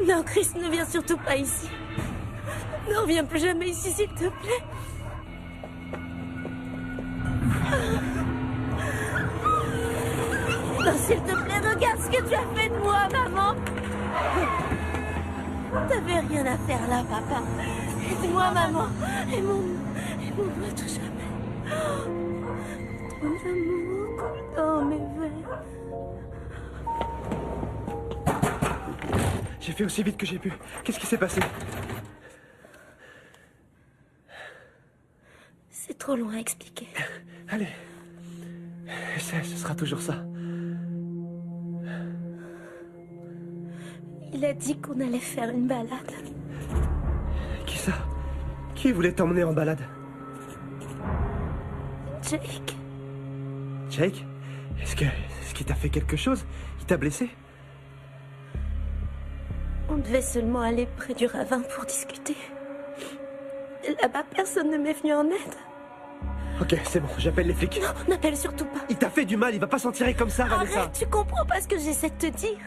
Non, Chris, ne viens surtout pas ici. Ne reviens plus jamais ici, s'il te plaît. Non, s'il te plaît, regarde ce que tu as fait de moi, maman. T'avais rien à faire là, papa. Aide-moi, maman. Aime-moi tout jamais. Ton amour coule dans mes veines. J'ai fait aussi vite que j'ai pu. Qu'est-ce qui s'est passé? C'est trop loin à expliquer. Allez. Ce sera toujours ça. Il a dit qu'on allait faire une balade. Qui ça? Qui voulait t'emmener en balade? Jake. Jake? Est-ce qu'il t'a fait quelque chose? Il t'a blessé? On devait seulement aller près du ravin pour discuter. Là-bas, personne ne m'est venu en aide. Ok, c'est bon, j'appelle les flics. Non, n'appelle surtout pas. Il t'a fait du mal, il va pas s'en tirer comme ça, Vanessa. Arrête, tu comprends pas ce que j'essaie de te dire.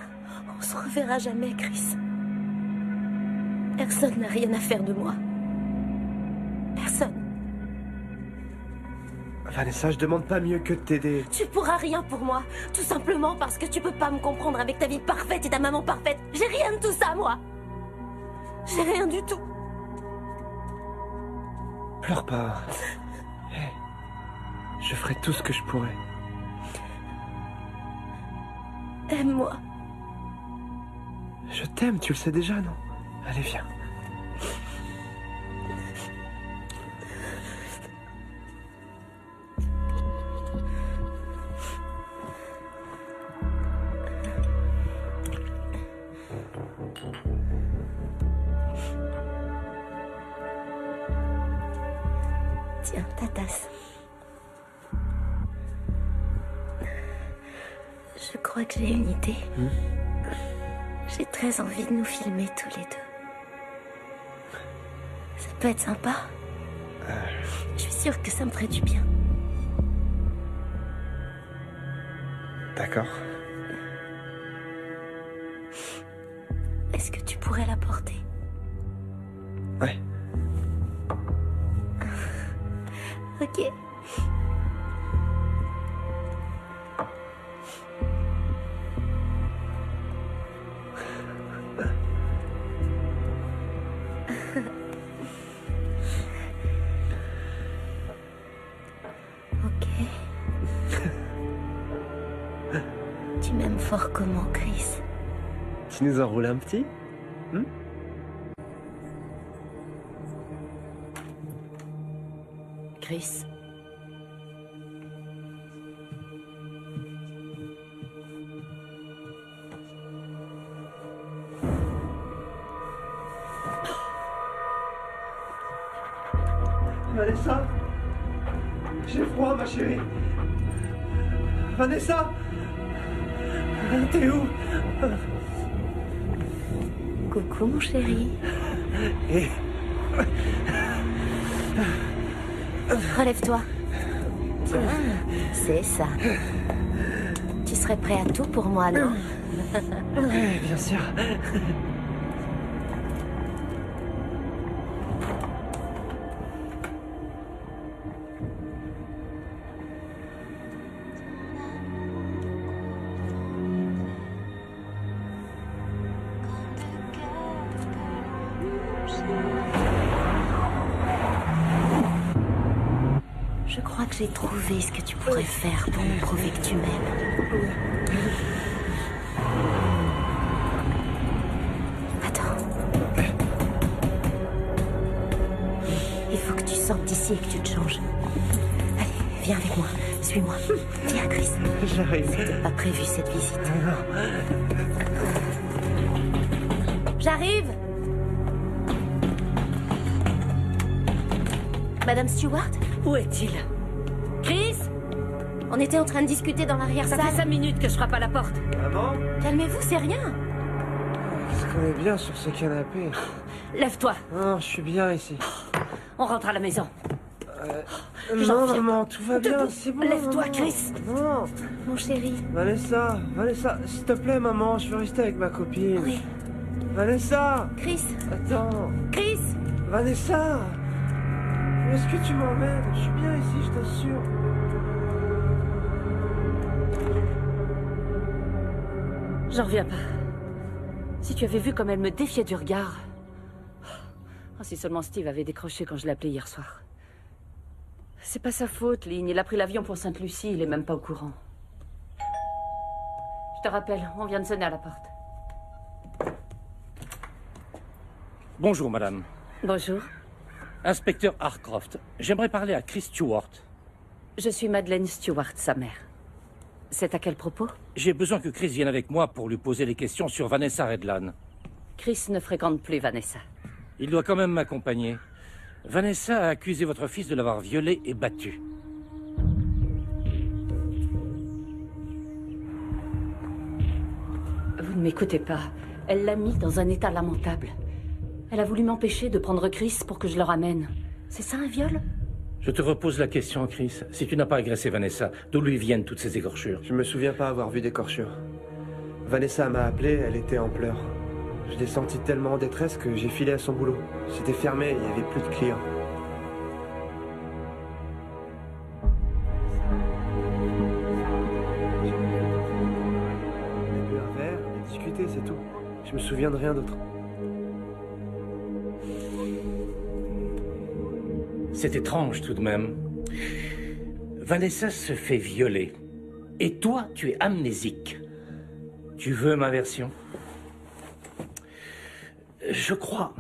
On se reverra jamais, Chris. Personne n'a rien à faire de moi. Personne. Vanessa, je demande pas mieux que de t'aider. Tu pourras rien pour moi. Tout simplement parce que tu peux pas me comprendre avec ta vie parfaite et ta maman parfaite. J'ai rien de tout ça, moi. J'ai rien du tout. Pleure pas. Hey, je ferai tout ce que je pourrai. Aime-moi. Je t'aime, tu le sais déjà, non? Allez, viens. Tiens, ta tasse. Je crois que j'ai une idée. J'ai très envie de nous filmer tous les deux. Ça peut être sympa. Je suis sûre que ça me ferait du bien. D'accord. Est-ce que tu pourrais la porter? Ouais. Ok. Ok. Tu m'aimes fort comment, Chris? Tu nous enroules un petit? Chris. Vanessa? J'ai froid, ma chérie. Vanessa? T'es où? Coucou, mon chéri. Et... Relève-toi. C'est ça. Tu serais prêt à tout pour moi, non? Ouais, bien sûr. Je crois que j'ai trouvé ce que tu pourrais faire pour me prouver que tu m'aimes. Attends. Il faut que tu sortes d'ici et que tu te changes. Allez, viens avec moi. Suis-moi. Viens, Chris. J'arrive. C'était pas prévu, cette visite. J'arrive. Madame Stewart? Où est-il? Chris? On était en train de discuter dans l'arrière-salle. Ça fait 5 minutes que je frappe à la porte. Maman? Calmez-vous, c'est rien. On se connaît bien sur ce canapé. Lève-toi. Non, je suis bien ici. On rentre à la maison. Non, maman, tout va bien, Debout. c'est bon. Lève-toi, maman. Chris. Non. Mon chéri. Vanessa, s'il te plaît, maman, je veux rester avec ma copine. Oui. Vanessa! Chris. Attends. Chris. Vanessa! Où est-ce que tu m'emmènes? Je suis bien ici, je t'assure. J'en reviens pas. Si tu avais vu comme elle me défiait du regard. Oh, si seulement Steve avait décroché quand je l'ai appelé hier soir. C'est pas sa faute, Ligne. Il a pris l'avion pour Sainte-Lucie, il est même pas au courant. Je te rappelle, on vient de sonner à la porte. Bonjour, madame. Bonjour. Inspecteur Harcroft, j'aimerais parler à Chris Stewart. Je suis Madeleine Stewart, sa mère. C'est à quel propos? J'ai besoin que Chris vienne avec moi pour lui poser des questions sur Vanessa Redlan. Chris ne fréquente plus Vanessa. Il doit quand même m'accompagner. Vanessa a accusé votre fils de l'avoir violée et battue. Vous ne m'écoutez pas. Elle l'a mis dans un état lamentable. Elle a voulu m'empêcher de prendre Chris pour que je le ramène. C'est ça un viol? Je te repose la question, Chris. Si tu n'as pas agressé Vanessa, d'où lui viennent toutes ces écorchures? Je me souviens pas avoir vu d'écorchures. Vanessa m'a appelé, elle était en pleurs. Je l'ai sentie tellement en détresse que j'ai filé à son boulot. C'était fermé, il n'y avait plus de clients. On a bu un verre, on a discuté, c'est tout. Je me souviens de rien d'autre. C'est étrange tout de même. Vanessa se fait violer. Et toi, tu es amnésique. Tu veux ma version? Je crois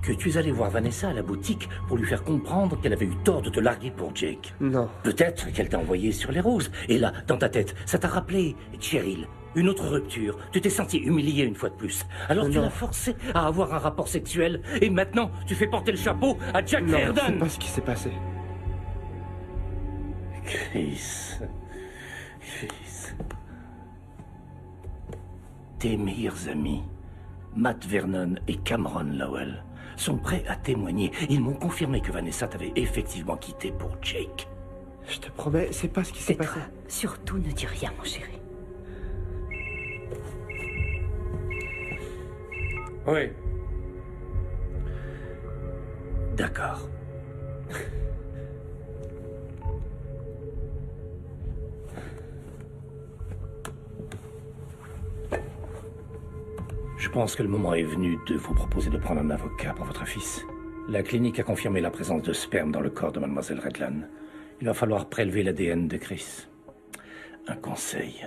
que tu es allé voir Vanessa à la boutique pour lui faire comprendre qu'elle avait eu tort de te larguer pour Jake. Non. Peut-être qu'elle t'a envoyé sur les roses. Et là, dans ta tête, ça t'a rappelé Cheryl. Une autre rupture. Tu t'es senti humilié une fois de plus. Alors tu l'as forcé à avoir un rapport sexuel. Et maintenant, tu fais porter le chapeau à Jack Non, Reardon. c'est pas ce qui s'est passé. Chris. Tes meilleurs amis, Matt Vernon et Cameron Lowell, sont prêts à témoigner. Ils m'ont confirmé que Vanessa t'avait effectivement quitté pour Jake. Je te promets, c'est pas ce qui s'est passé. Surtout ne dis rien, mon chéri. Oui. D'accord. Je pense que le moment est venu de vous proposer de prendre un avocat pour votre fils. La clinique a confirmé la présence de sperme dans le corps de Mademoiselle Redlan. Il va falloir prélever l'ADN de Chris. Un conseil.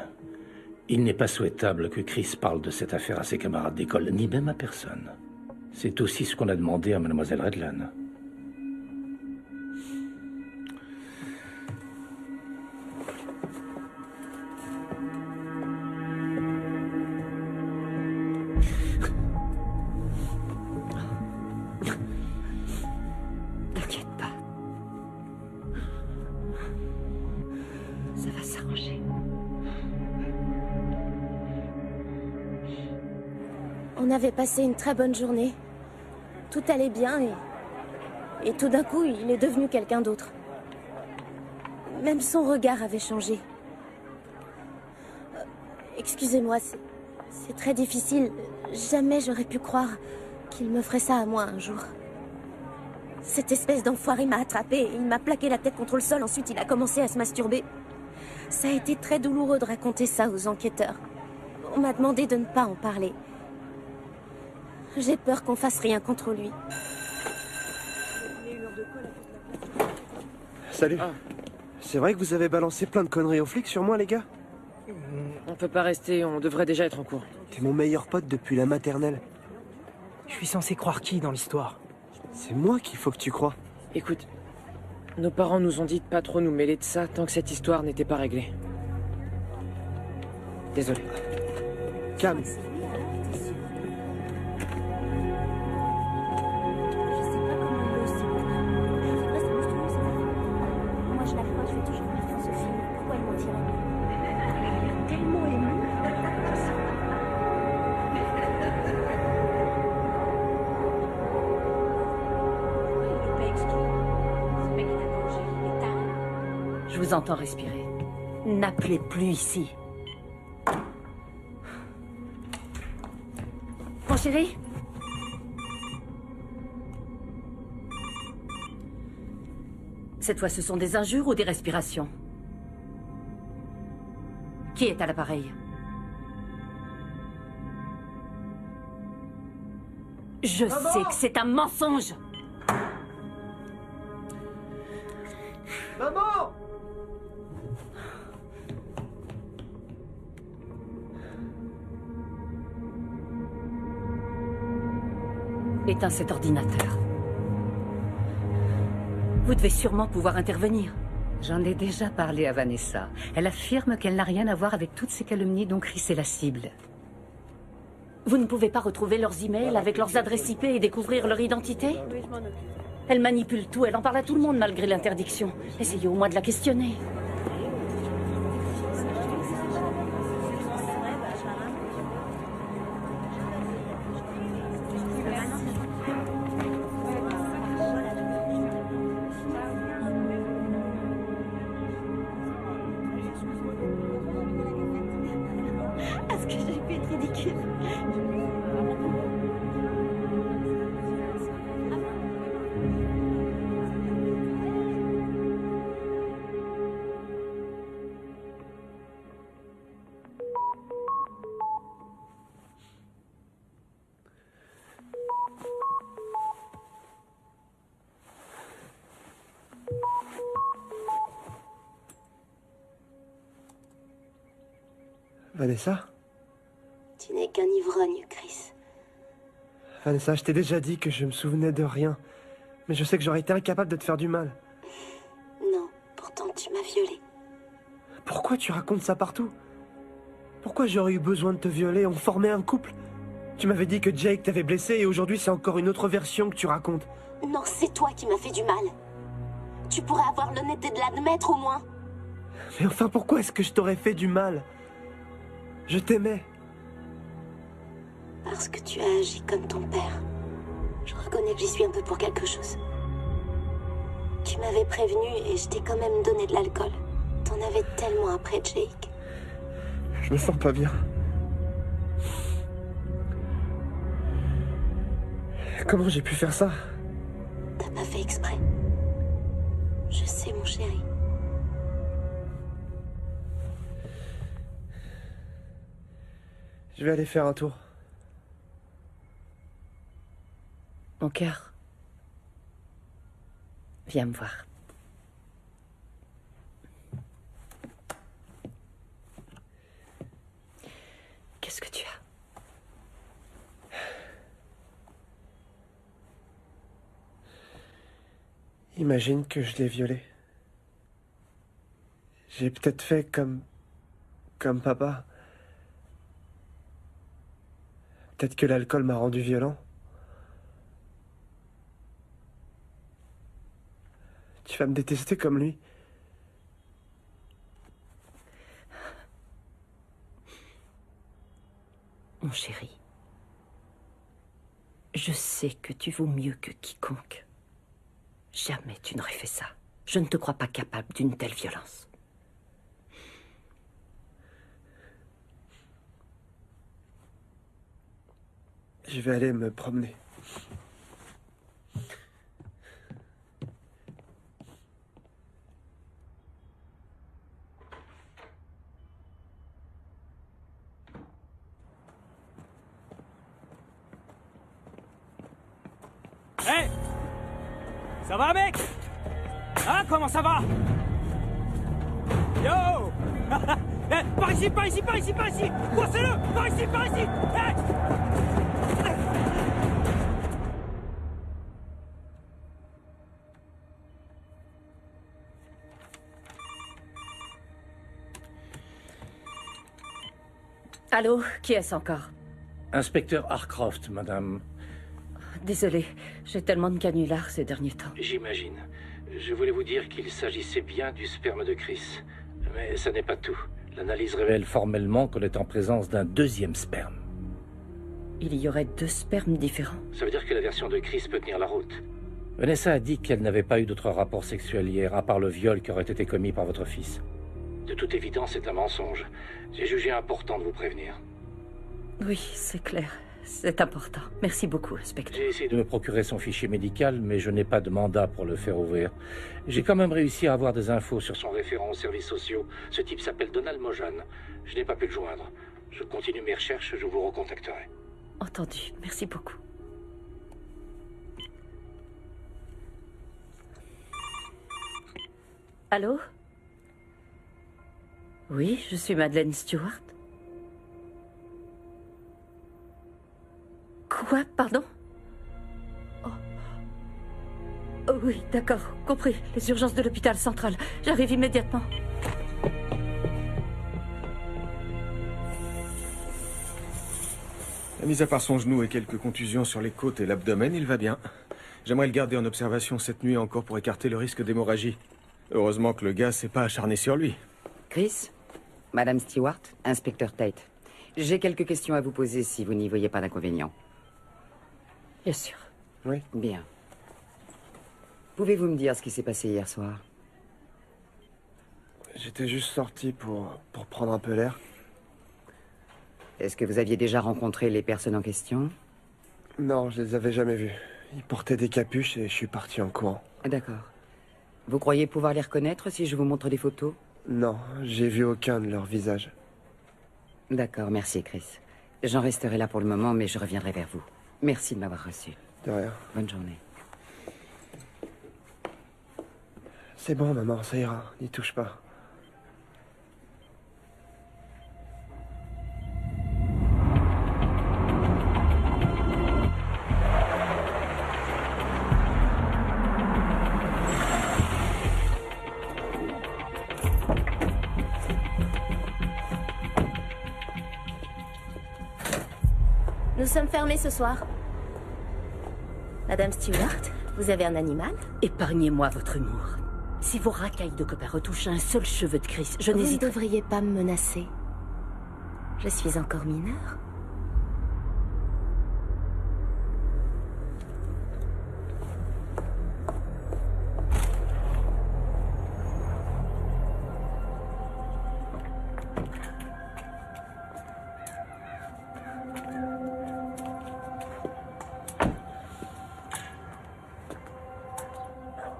Il n'est pas souhaitable que Chris parle de cette affaire à ses camarades d'école, ni même à personne. C'est aussi ce qu'on a demandé à Mademoiselle Redlan. T'inquiète pas. Ça va s'arranger. On avait passé une très bonne journée. Tout allait bien et tout d'un coup, il est devenu quelqu'un d'autre. Même son regard avait changé. Excusez-moi, c'est très difficile. Jamais j'aurais pu croire qu'il me ferait ça à moi un jour. Cette espèce d'enfoiré m'a attrapé, il m'a plaqué la tête contre le sol, ensuite il a commencé à se masturber. Ça a été très douloureux de raconter ça aux enquêteurs. On m'a demandé de ne pas en parler. J'ai peur qu'on fasse rien contre lui. Salut. C'est vrai que vous avez balancé plein de conneries aux flics sur moi, les gars? On peut pas rester, on devrait déjà être en cours. T'es mon meilleur pote depuis la maternelle. Je suis censé croire qui dans l'histoire? C'est moi qu'il faut que tu crois. Écoute, nos parents nous ont dit de pas trop nous mêler de ça tant que cette histoire n'était pas réglée. Désolé. Calme. Moi, je la crois, je vais toujours faire dans ce film. Pourquoi elle mentirait? Elle est tellement émue. Je vous entends respirer. N'appelez plus ici. Mon chéri? Cette fois, ce sont des injures ou des respirations? Qui est à l'appareil? Je sais que c'est un mensonge! Maman! Éteins cet ordinateur. Vous devez sûrement pouvoir intervenir. J'en ai déjà parlé à Vanessa. Elle affirme qu'elle n'a rien à voir avec toutes ces calomnies dont Chris est la cible. Vous ne pouvez pas retrouver leurs emails avec leurs adresses IP et découvrir leur identité? Elle manipule tout, elle en parle à tout le monde malgré l'interdiction. Essayez au moins de la questionner. Est-ce que j'ai pu être ridicule? Vanessa? Tu n'es qu'un ivrogne, Chris. Vanessa, je t'ai déjà dit que je me souvenais de rien. Mais je sais que j'aurais été incapable de te faire du mal. Non, pourtant tu m'as violée. Pourquoi tu racontes ça partout? Pourquoi j'aurais eu besoin de te violer? On formait un couple. Tu m'avais dit que Jake t'avait blessé et aujourd'hui c'est encore une autre version que tu racontes. Non, c'est toi qui m'as fait du mal. Tu pourrais avoir l'honnêteté de l'admettre au moins. Mais enfin, pourquoi est-ce que je t'aurais fait du mal? Je t'aimais. Parce que tu as agi comme ton père. Je reconnais que j'y suis un peu pour quelque chose. Tu m'avais prévenu et je t'ai quand même donné de l'alcool. T'en avais tellement après, Jake. Je me sens pas bien. Comment j'ai pu faire ça? T'as pas fait exprès. Je sais, mon chéri. Je vais aller faire un tour. Mon cœur, viens me voir. Qu'est-ce que tu as? Imagine que je l'ai violée. J'ai peut-être fait comme papa. Peut-être que l'alcool m'a rendu violent. Tu vas me détester comme lui. Mon chéri, Je sais que tu vaux mieux que quiconque. Jamais tu n'aurais fait ça. Je ne te crois pas capable d'une telle violence. Je vais aller me promener. Hé! Ça va, mec? Hein, comment ça va? Yo! Eh, par ici, par ici, par ici, par ici! Coincez-le! Par ici, par ici! Hey! Allô? Qui est-ce encore? Inspecteur Harcroft, madame. Désolée, j'ai tellement de canulars ces derniers temps. J'imagine. Je voulais vous dire qu'il s'agissait bien du sperme de Chris. Mais ça n'est pas tout. L'analyse révèle formellement qu'on est en présence d'un deuxième sperme. Il y aurait 2 spermes différents. Ça veut dire que la version de Chris peut tenir la route. Vanessa a dit qu'elle n'avait pas eu d'autres rapports sexuels hier, à part le viol qui aurait été commis par votre fils. De toute évidence, c'est un mensonge. J'ai jugé important de vous prévenir. Oui, c'est clair. C'est important. Merci beaucoup, inspecteur. J'ai essayé de me procurer son fichier médical, mais je n'ai pas de mandat pour le faire ouvrir. J'ai quand même réussi à avoir des infos sur son référent aux services sociaux. Ce type s'appelle Donald Mojan. Je n'ai pas pu le joindre. Je continue mes recherches, je vous recontacterai. Entendu. Merci beaucoup. Allô? Oui, je suis Madeleine Stewart. Quoi? Pardon? Oh. Oh oui, d'accord, compris. Les urgences de l'hôpital central. J'arrive immédiatement. Mis à part son genou et quelques contusions sur les côtes et l'abdomen, il va bien. J'aimerais le garder en observation cette nuit encore pour écarter le risque d'hémorragie. Heureusement que le gars s'est pas acharné sur lui. Chris? Madame Stewart, inspecteur Tate. J'ai quelques questions à vous poser si vous n'y voyez pas d'inconvénient. Bien sûr. Oui. Bien. Pouvez-vous me dire ce qui s'est passé hier soir? J'étais juste sorti pour prendre un peu l'air. Est-ce que vous aviez déjà rencontré les personnes en question? Non, je les avais jamais vus. Ils portaient des capuches et je suis parti en courant. D'accord. Vous croyez pouvoir les reconnaître si je vous montre des photos? Non, j'ai vu aucun de leurs visages. D'accord, merci Chris. J'en resterai là pour le moment, mais je reviendrai vers vous. Merci de m'avoir reçu. De rien. Bonne journée. C'est bon, maman, ça ira. N'y touche pas. Nous sommes fermés ce soir. Madame Stewart, vous avez un animal? Épargnez-moi votre humour. Si vos racailles de copains retouchent un seul cheveu de Chris, je Vous ne n'hésite. devriez pas me menacer. Je suis encore mineure.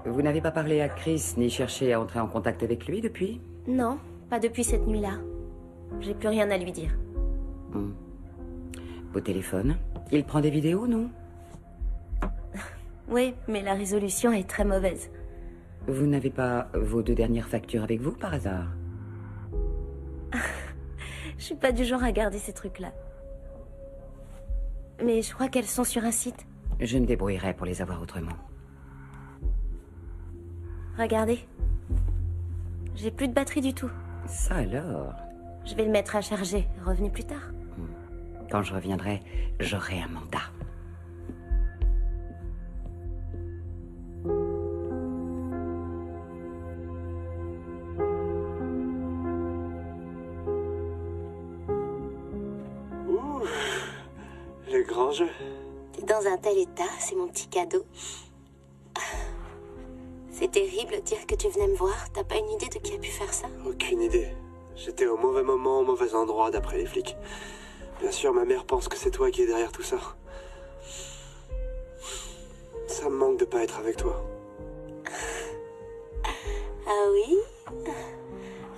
Vous n'avez pas parlé à Chris ni cherché à entrer en contact avec lui depuis? Non, pas depuis cette nuit-là. J'ai plus rien à lui dire. Au téléphone? Il prend des vidéos, non? Oui, mais la résolution est très mauvaise. Vous n'avez pas vos 2 dernières factures avec vous, par hasard? Je suis pas du genre à garder ces trucs-là. Mais je crois qu'elles sont sur un site. Je me débrouillerai pour les avoir autrement. Regardez. J'ai plus de batterie du tout. Ça alors? Je vais le mettre à charger. Revenez plus tard. Quand je reviendrai, j'aurai un mandat. Ouh, le grand jeu. Tu Dans un tel état, c'est mon petit cadeau. C'est terrible de dire que tu venais me voir. T'as pas une idée de qui a pu faire ça? Aucune idée. J'étais au mauvais moment, au mauvais endroit, d'après les flics. Bien sûr, ma mère pense que c'est toi qui es derrière tout ça. Ça me manque de pas être avec toi. Ah oui?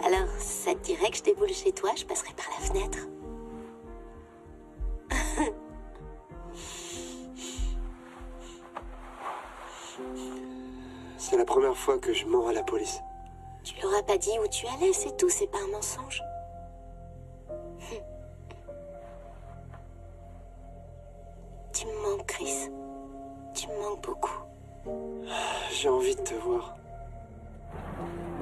Alors, ça te dirait que je déboule chez toi, je passerai par la fenêtre. C'est la première fois que je mens à la police. Tu leur as pas dit où tu allais, c'est tout, c'est pas un mensonge. Tu me manques, Chris. Tu me manques beaucoup. J'ai envie de te voir.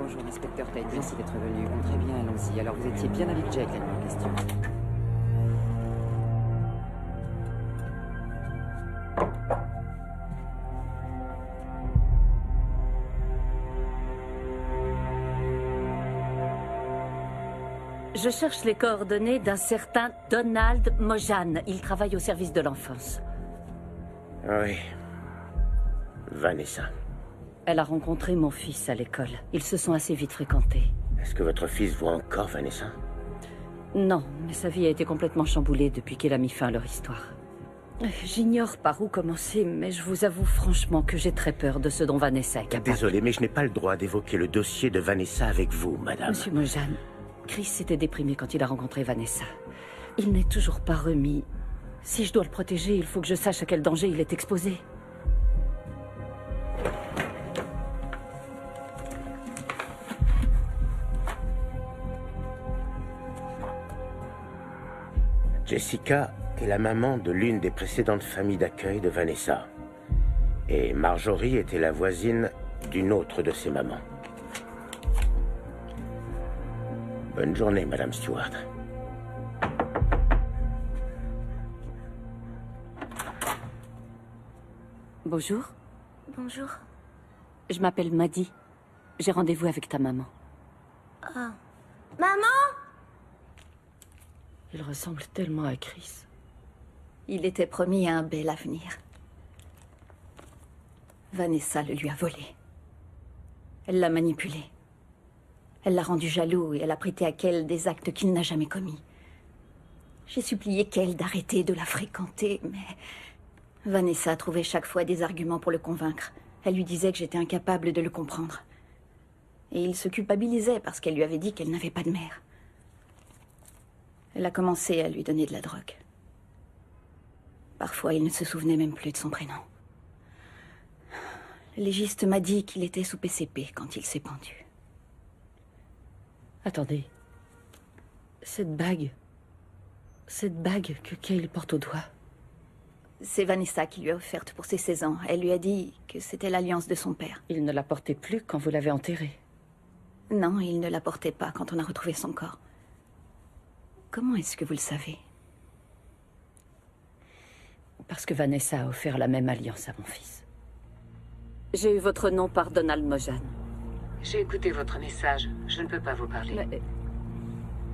Bonjour, inspecteur Tate, merci d'être venu. Bon, très bien, allons-y. Alors, vous étiez bien avec Jake, la nuit en question. Je cherche les coordonnées d'un certain Donald Mojan. Il travaille au service de l'enfance. Oui. Vanessa. Elle a rencontré mon fils à l'école. Ils se sont assez vite fréquentés. Est-ce que votre fils voit encore Vanessa? Non, mais sa vie a été complètement chamboulée depuis qu'elle a mis fin à leur histoire. J'ignore par où commencer, mais je vous avoue franchement que j'ai très peur de ce dont Vanessa est capable. Désolé, mais je n'ai pas le droit d'évoquer le dossier de Vanessa avec vous, madame. Monsieur Mojan, Chris était déprimé quand il a rencontré Vanessa. Il n'est toujours pas remis. Si je dois le protéger, il faut que je sache à quel danger il est exposé. Jessica est la maman de l'une des précédentes familles d'accueil de Vanessa. Et Marjorie était la voisine d'une autre de ses mamans. Bonne journée, Madame Stewart. Bonjour. Bonjour. Je m'appelle Maddie. J'ai rendez-vous avec ta maman. Ah. Maman! Il ressemble tellement à Chris. Il était promis un bel avenir. Vanessa le lui a volé. Elle l'a manipulé. Elle l'a rendu jaloux et elle a prêté à Kel des actes qu'il n'a jamais commis. J'ai supplié Kel d'arrêter de la fréquenter, mais Vanessa a trouvé chaque fois des arguments pour le convaincre. Elle lui disait que j'étais incapable de le comprendre. Et il se culpabilisait parce qu'elle lui avait dit qu'elle n'avait pas de mère. Elle a commencé à lui donner de la drogue. Parfois, il ne se souvenait même plus de son prénom. Le légiste m'a dit qu'il était sous PCP quand il s'est pendu. Attendez. Cette bague que Cale porte au doigt. C'est Vanessa qui lui a offerte pour ses 16 ans. Elle lui a dit que c'était l'alliance de son père. Il ne la portait plus quand vous l'avez enterrée. Non, il ne la portait pas quand on a retrouvé son corps. Comment est-ce que vous le savez? Parce que Vanessa a offert la même alliance à mon fils. J'ai eu votre nom par Donald Mojan. J'ai écouté votre message. Je ne peux pas vous parler. Mais...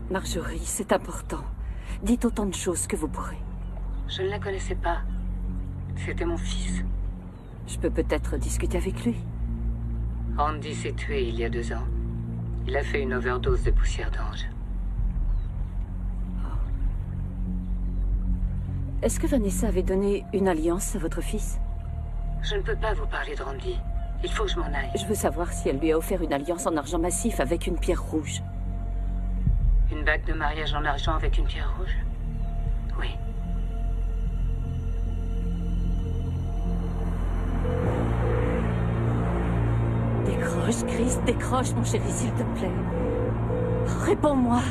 Marjorie, c'est important. Dites autant de choses que vous pourrez. Je ne la connaissais pas. C'était mon fils. Je peux peut-être discuter avec lui. Andy s'est tué il y a 2 ans. Il a fait une overdose de poussière d'ange. Est-ce que Vanessa avait donné une alliance à votre fils? Je ne peux pas vous parler de Randy. Il faut que je m'en aille. Je veux savoir si elle lui a offert une alliance en argent massif avec une pierre rouge. Une bague de mariage en argent avec une pierre rouge? Oui. Décroche, Chris, décroche, mon chéri, s'il te plaît. Réponds-moi.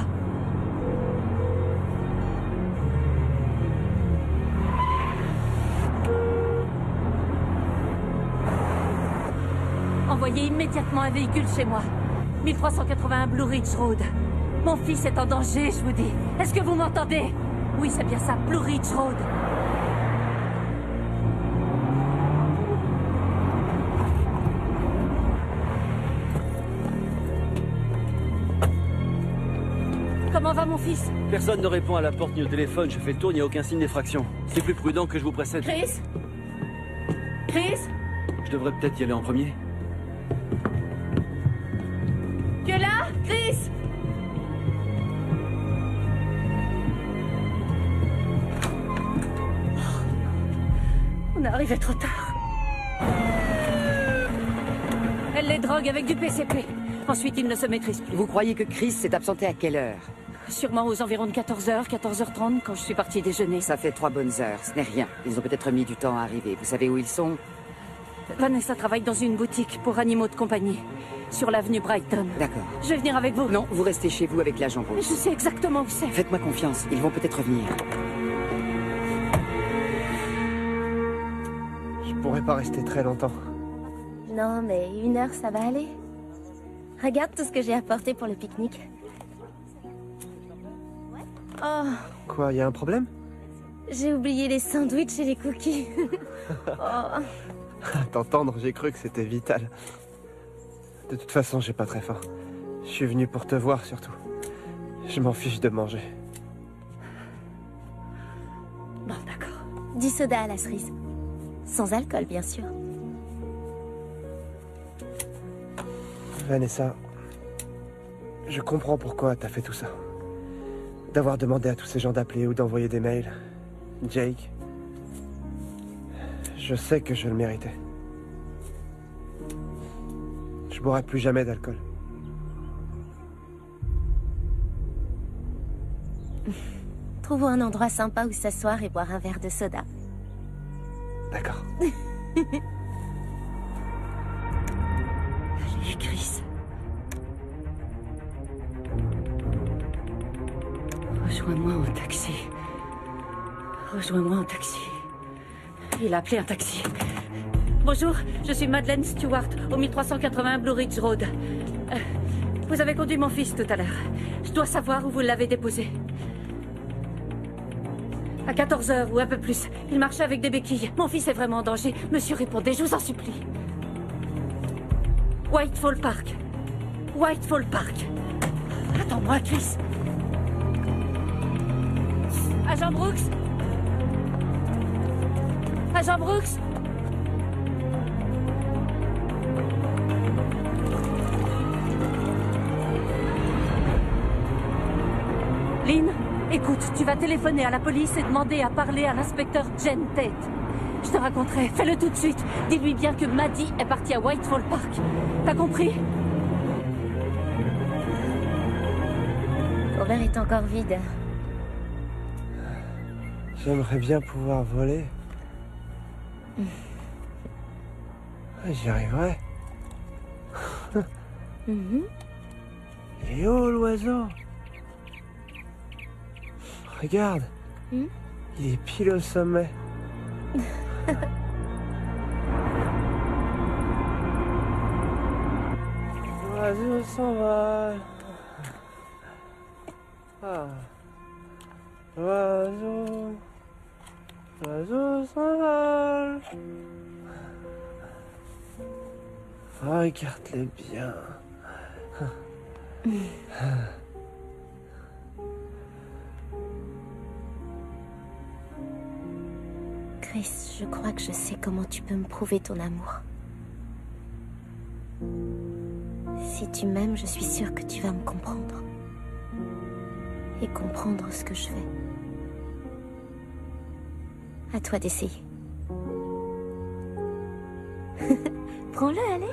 Envoyez immédiatement un véhicule chez moi. 1381 Blue Ridge Road. Mon fils est en danger, je vous dis. Est-ce que vous m'entendez? Oui, c'est bien ça, Blue Ridge Road. Comment va mon fils? Personne ne répond à la porte ni au téléphone. Je fais le tour, il n'y a aucun signe d'effraction. C'est plus prudent que je vous précède. Chris? Chris? Je devrais peut-être y aller en premier. Tu es là, Chris? On est arrivé trop tard. Elle les drogue avec du PCP. Ensuite, ils ne se maîtrisent plus. Vous croyez que Chris s'est absenté à quelle heure? Sûrement aux environs de 14h, 14h30, quand je suis partie déjeuner. Ça fait 3 bonnes heures, ce n'est rien. Ils ont peut-être mis du temps à arriver. Vous savez où ils sont? Vanessa travaille dans une boutique pour animaux de compagnie, sur l'avenue Brighton. D'accord. Je vais venir avec vous. Non, vous restez chez vous avec l'agent Je Brooks. sais exactement où c'est. Faites-moi confiance, ils vont peut-être revenir. Je pourrais pas rester très longtemps. Non, mais 1 heure, ça va aller. Regarde tout ce que j'ai apporté pour le pique-nique. Oh, Quoi, y a un problème? j'ai oublié les sandwichs et les cookies. Oh. À t'entendre, j'ai cru que c'était vital. De toute façon, j'ai pas très faim. Je suis venu pour te voir, surtout. Je m'en fiche de manger. Bon, d'accord. Du soda à la cerise. Sans alcool, bien sûr. Vanessa, je comprends pourquoi t'as fait tout ça. D'avoir demandé à tous ces gens d'appeler ou d'envoyer des mails. Jake, je sais que je le méritais. Je boirai plus jamais d'alcool. Trouvons un endroit sympa où s'asseoir et boire un verre de soda. D'accord. Allez, Chris. Rejoins-moi en taxi. Rejoins-moi en taxi. Il a appelé un taxi. Bonjour, je suis Madeleine Stewart, au 1380 Blue Ridge Road. Vous avez conduit mon fils tout à l'heure. Je dois savoir où vous l'avez déposé. À 14h ou un peu plus. Il marchait avec des béquilles. Mon fils est vraiment en danger. Monsieur, répondez, je vous en supplie. Whitefall Park. Whitefall Park. Attends-moi, Chris. Agent Brooks? Agent Brooks? Lynn, écoute, tu vas téléphoner à la police et demander à parler à l'inspecteur Jen Tate. Je te raconterai, fais-le tout de suite. Dis-lui bien que Maddie est partie à Whitefall Park. T'as compris? Ton verre est encore vide. J'aimerais bien pouvoir voler. J'y arriverai. Il est haut, l'oiseau. Regarde. Il est pile au sommet. L'oiseau s'envole. Ah. L'oiseau. L'oiseau s'envole. Regarde-les bien. Chris, je crois que je sais comment tu peux me prouver ton amour. Si tu m'aimes, je suis sûre que tu vas me comprendre. Et comprendre ce que je fais. À toi d'essayer. Prends-le, allez.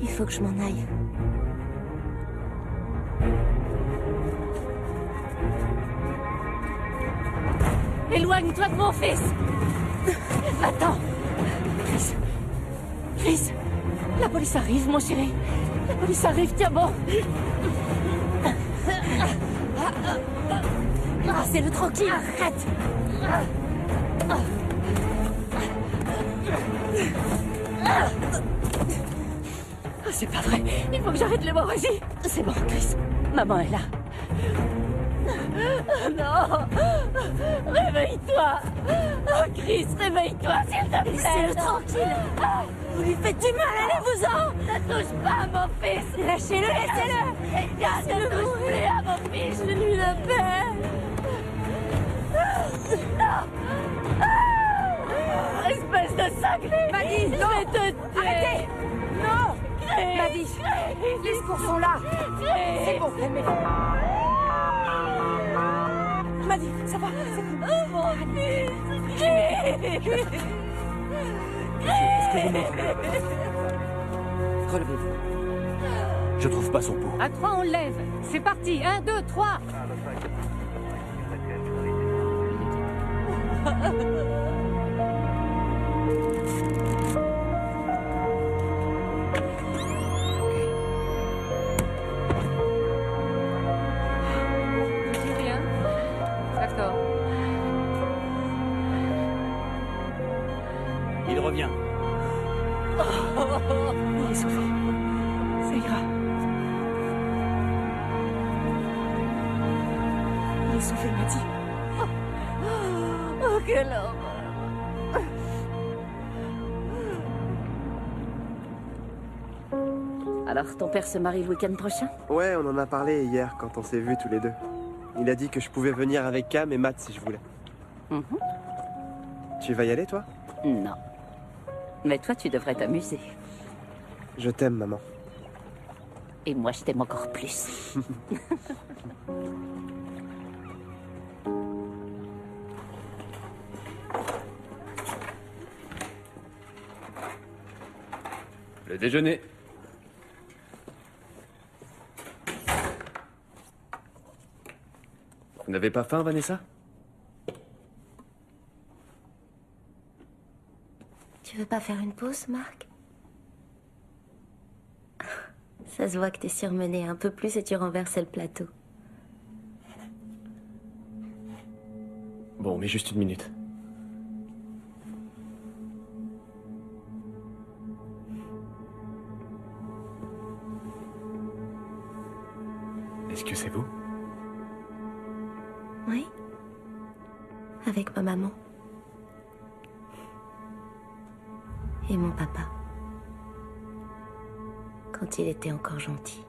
Il faut que je m'en aille. Éloigne-toi de mon fils! Attends! Chris! Chris! La police arrive, mon chéri! La police arrive, tiens bon! Ah, c'est le tranquille! Arrête! C'est pas vrai! Il faut que j'arrête l'hémorragie! C'est bon, Chris. Maman est là. Non. Réveille-toi. Oh, Chris, réveille-toi, s'il te plaît. Laissez-le tranquille. Vous lui faites du mal, allez-vous-en. Ne touche pas à mon fils. Lâchez-le, laissez-le. Ne touche plus à mon fils. Je lui le paix. Non. Espèce de cinglé. Maddie, non. Je vais te tuer. Arrêtez. Non. Chris. Maddie, les secours sont là. C'est bon, calmez-vous. Maddie, ça va, c'est bon. Oh, mon fils. Est-ce que vous m'entendez? Relevez-vous. Je trouve pas son pot. À 3, on le lève. C'est parti. 1, 2, 3. Tu dis rien? D'accord. Il revient. Il est sauvé. Ça ira. Il est sauvé, Maddie. Oh, quelle horreur. Alors, ton père se marie le week-end prochain? Ouais, on en a parlé hier quand on s'est vus tous les deux. Il a dit que je pouvais venir avec Cam et Matt si je voulais. Tu vas y aller, toi? Non. Mais toi, tu devrais t'amuser. Je t'aime, maman. Et moi, je t'aime encore plus. Le déjeuner. Vous n'avez pas faim, Vanessa? Tu veux pas faire une pause, Marc? Ça se voit que t'es surmené un peu plus et tu renversais le plateau. Bon, mais juste une minute. Est-ce que c'est vous? Oui. Avec ma maman. Et mon papa. Quand il était encore gentil.